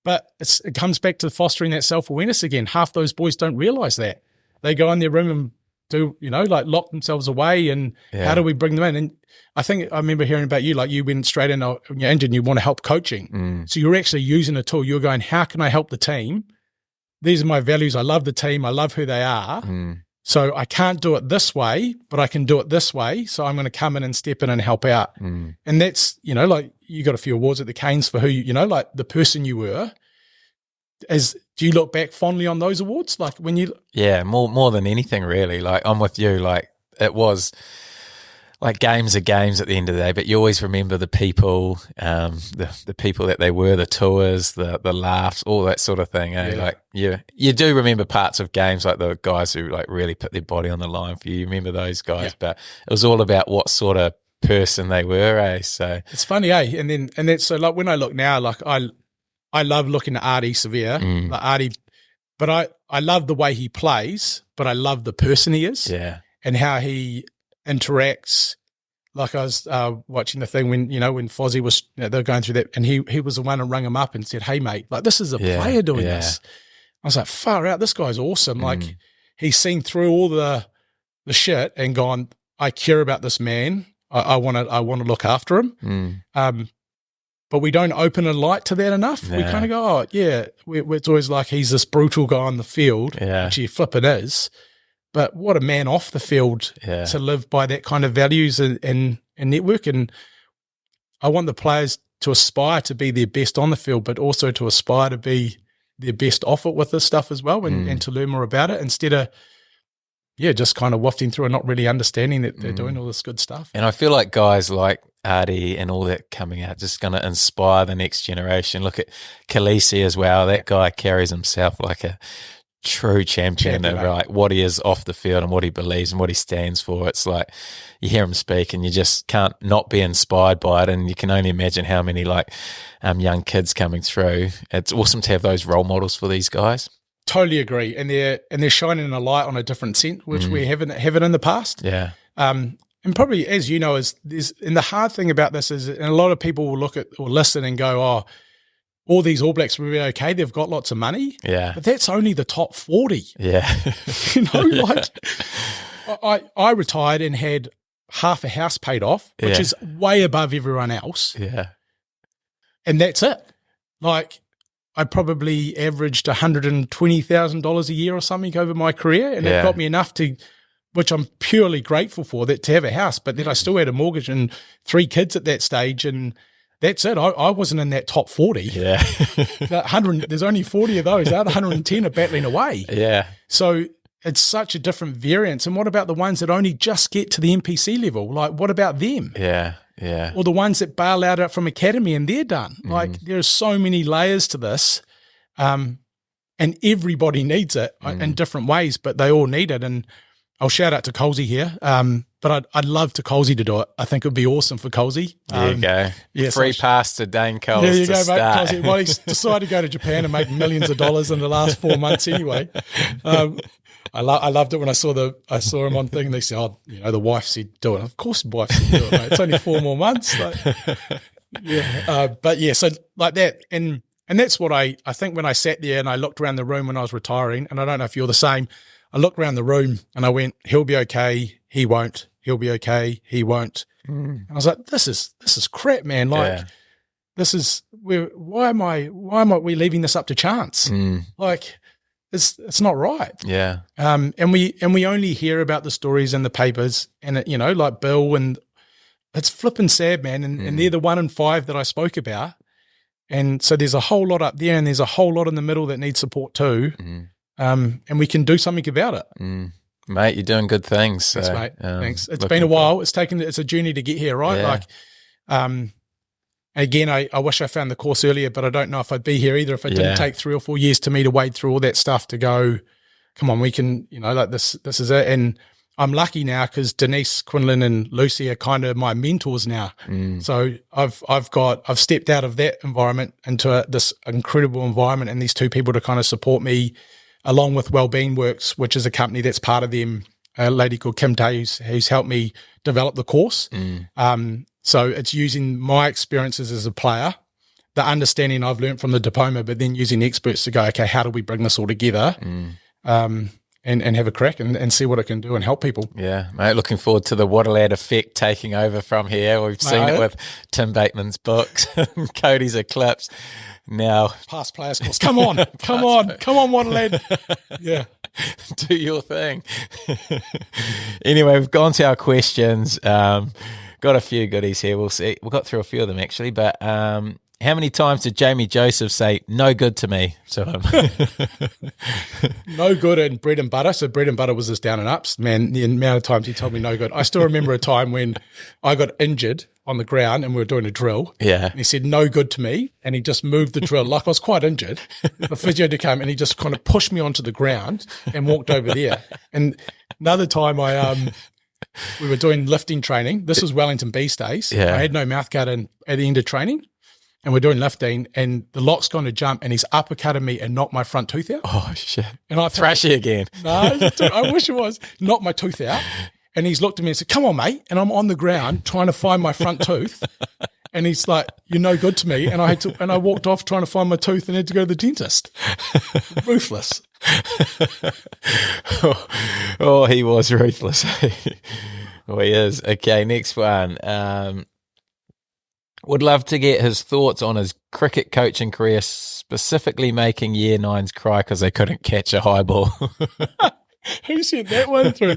But it comes back to fostering that self-awareness again. Half those boys don't realize that. They go in their room and do, like lock themselves away, and how do we bring them in? And I think I remember hearing about you, like you went straight in when you're injured and you want to help coaching. So you're actually using a tool. You're going, how can I help the team? These are my values. I love the team. I love who they are. So I can't do it this way, but I can do it this way. So I'm going to come in and step in and help out. And that's, like you got a few awards at the Canes for who, like the person you were. Do you look back fondly on those awards? Like when you... Yeah, more than anything really. Like I'm with you, like it was like games are games at the end of the day, but you always remember the people, the people that they were, the tours, the laughs, all that sort of thing. Like you do remember parts of games, like the guys who like really put their body on the line for you. You remember those guys, but it was all about what sort of person they were, So it's funny, And that's so like when I look now, like I love looking at Artie Severe, like Artie, but I love the way he plays, but I love the person he is, and how he interacts. Like I was watching the thing when Fozzie was they were going through that, and he was the one who rung him up and said, "Hey mate, like this is a player doing this." I was like, "Far out, this guy's awesome!" Like he's seen through all the shit and gone, "I care about this man. I want to look after him." But we don't open a light to that enough. We kind of go, it's always like he's this brutal guy on the field, which he flipping is. But what a man off the field to live by that kind of values and network. And I want the players to aspire to be their best on the field, but also to aspire to be their best off it with this stuff as well, and to learn more about it instead of, just kind of wafting through and not really understanding that they're doing all this good stuff. And I feel like guys like Artie and all that coming out just going to inspire the next generation. Look at Kisi as well. That guy carries himself like a true champion of like what he is off the field and what he believes and what he stands for. It's like you hear him speak and you just can't not be inspired by it, and you can only imagine how many like young kids coming through. It's awesome to have those role models for these guys. Totally agree, and they're shining a light on a different scent, which we haven't in the past. Yeah, and probably as you know, and the hard thing about this is, and a lot of people will look at or listen and go, "Oh, all these All Blacks will be okay. They've got lots of money." Yeah, but that's only the top 40. Yeah, like I retired and had half a house paid off, which is way above everyone else. Yeah, and that's it. Like, I probably averaged $120,000 a year or something over my career, and it got me enough to, which I'm purely grateful for, that to have a house. But then I still had a mortgage and 3 kids at that stage, and that's it. I wasn't in that top 40. Yeah, There's only 40 of those. The other 110 are battling away. Yeah. So it's such a different variance. And what about the ones that only just get to the NPC level? Like, what about them? Yeah, yeah. Or the ones that bail out from academy and they're done. Like, there are so many layers to this, and everybody needs it in different ways, but they all need it. And I'll shout out to Colsey here, but I'd love to Colsey to do it. I think it would be awesome for Colsey. There you go. Yeah, Free pass to Dane Coles. There you to go, start. mate. Colsey. Well, he's decided to go to Japan and make millions of dollars in the last 4 months anyway. I loved it when I saw him on thing. And they said, "Oh, you know, the wife said do it." Of course, the wife said do it, mate. It's only 4 more months. Like, yeah, but yeah, so like that, and that's what I think when I sat there and I looked around the room when I was retiring, and I don't know if you're the same. I looked around the room and I went, "He'll be okay. He won't. He'll be okay. He won't." And I was like, "This is crap, man. Like, this is why am we leaving this up to chance? Like, it's not right." Yeah. And we only hear about the stories in the papers, and you know, like Bill, and it's flipping sad, man. And they're the 1 in 5 that I spoke about. And so there's a whole lot up there, and there's a whole lot in the middle that needs support too. And we can do something about it. Mate, you're doing good things. So, Thanks, mate. Thanks. It's been a while. It's a journey to get here, right? Yeah. Like, again, I wish I found the course earlier, but I don't know if I'd be here either if it didn't take 3 or 4 years to me to wade through all that stuff to go, come on, we can, you know, like this is it. And I'm lucky now because Denise, Quinlan, and Lucy are kind of my mentors now. So I've stepped out of that environment into this incredible environment, and these 2 people to kind of support me, along with Wellbeing Works, which is a company that's part of them. A lady called Kim Tay who's helped me develop the course. So it's using my experiences as a player, the understanding I've learned from the diploma, but then using experts to go, okay, how do we bring this all together? And have a crack and see what it can do and help people. Yeah, mate, looking forward to the Waterlad effect taking over from here. We've seen it with Tim Bateman's books, Cody's Eclipse. Now, past players course. Come on, Waterlad. Yeah. Do your thing. Anyway, we've gone to our questions. Got a few goodies here. We'll see. We've got through a few of them actually, but how many times did Jamie Joseph say "no good" to me? To him, no good and bread and butter. So bread and butter was his down and ups. Man, the amount of times he told me no good. I still remember a time when I got injured on the ground and we were doing a drill. Yeah, and he said no good to me, and he just moved the drill like I was quite injured. The physio came and he just kind of pushed me onto the ground and walked over there. And another time we were doing lifting training. This was Wellington Beast days. Yeah. I had no mouth guard at the end of training. And we're doing lifting, and the lock's going to jump, and he's uppercutted me and knocked my front tooth out. Oh, shit. And I Thrashy again. No, I wish it was. Knocked my tooth out. And he's looked at me and said, "Come on, mate." And I'm on the ground trying to find my front tooth. And he's like, "You're no good to me." And I walked off trying to find my tooth and had to go to the dentist. Ruthless. Oh, he was ruthless. Oh, he is. Okay, next one. Would love to get his thoughts on his cricket coaching career, specifically making year 9s cry because they couldn't catch a high ball. Who said that one through?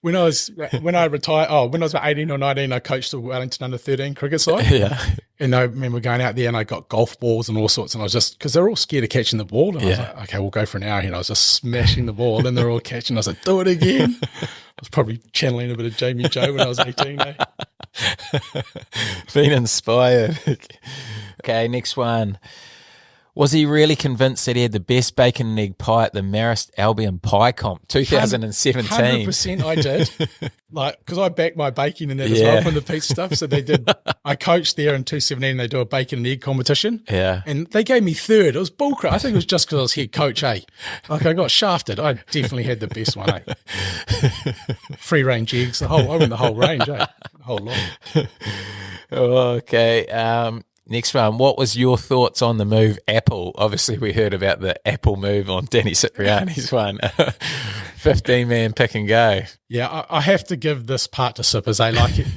When I retired, when I was about 18 or 19, I coached the Wellington under-13 cricket side. Yeah. And I remember going out there and I got golf balls and all sorts, and I was just, because they're all scared of catching the ball. And I was like, okay, we'll go for an hour here. And I was just smashing the ball and they're all catching. I was like, do it again. I was probably channeling a bit of Jamie Joe when I was 18, eh? Been inspired. Okay, next one. Was he really convinced that he had the best bacon and egg pie at the Marist Albion Pie Comp 2017? 100% I did. Like, because I backed my baking and that as well from the pizza stuff. So they did. I coached there in 2017. They do a bacon and egg competition. Yeah. And they gave me third. It was bullcrap. I think it was just because I was head coach, eh? Like, I got shafted. I definitely had the best one, eh? Free range eggs. I went the whole range, eh? The whole lot. Okay. Next one, what was your thoughts on the move Apple? Obviously, we heard about the Apple move on Danny Cipriani's one. 15-man pick and go. Yeah, I have to give this part to Sippers. They like it.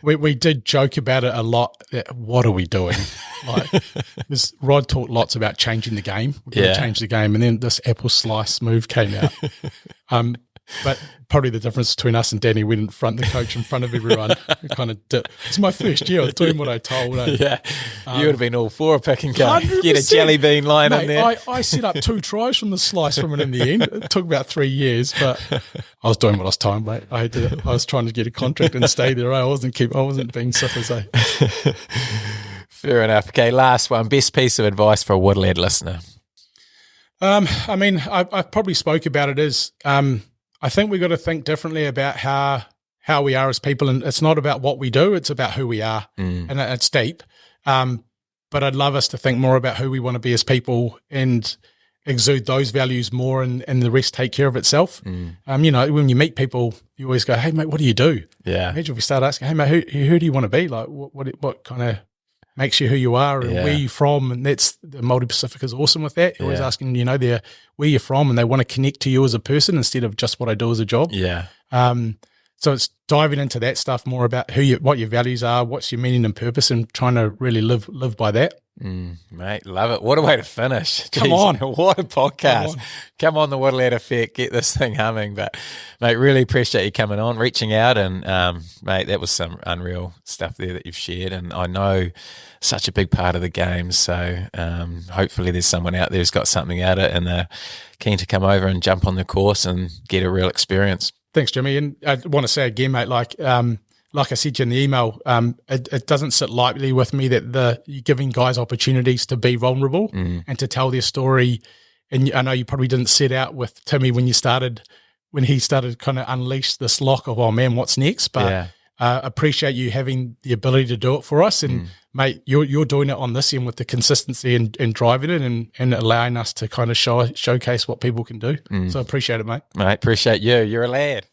We did joke about it a lot. What are we doing? Like, Rod talked lots about changing the game. We're going to change the game. And then this Apple slice move came out. But probably the difference between us and Danny, we didn't front the coach in front of everyone. We kind of did. It's my first year. I was doing what I told. Yeah, you would have been all for a pick and go. Get a jelly bean line in there. I set up 2 tries from the slice from it in the end. It took about 3 years, but I was doing what I was told, mate. I was trying to get a contract and stay there. I wasn't being suckers. Fair enough. Okay, last one. Best piece of advice for a Woodlad listener. I mean, I probably spoke about it as I think we've got to think differently about how we are as people, and it's not about what we do, it's about who we are, and it's deep. But I'd love us to think more about who we want to be as people and exude those values more, and the rest take care of itself. You know, when you meet people, you always go, "Hey, mate, what do you do?" Yeah. Imagine if we start asking, "Hey, mate, who do you want to be? Like, what kind of makes you who you are, and where you from?" And that's the Multi-Pacific is awesome with that. You're always asking, you know, where you're from, and they want to connect to you as a person instead of just what I do as a job. Yeah. So it's diving into that stuff more about what your values are, what's your meaning and purpose, and trying to really live by that. Mate, love it. What a way to finish. Come Jeez, on. What a podcast. Come on, the Woodlad Effect. Get this thing humming. But, mate, really appreciate you coming on, reaching out. And, mate, that was some unreal stuff there that you've shared. And I know such a big part of the game. So hopefully there's someone out there who's got something out of it and they're keen to come over and jump on the course and get a real experience. Thanks, Jimmy. And I want to say again, mate, like I said in the email, it doesn't sit lightly with me that you're giving guys opportunities to be vulnerable and to tell their story. And I know you probably didn't set out with Timmy when he started kind of unleash this lock of, oh man, what's next? But appreciate you having the ability to do it for us. And mate, you're doing it on this end with the consistency and driving it and allowing us to kind of showcase what people can do. So appreciate it, mate. Mate, appreciate you. You're a lad.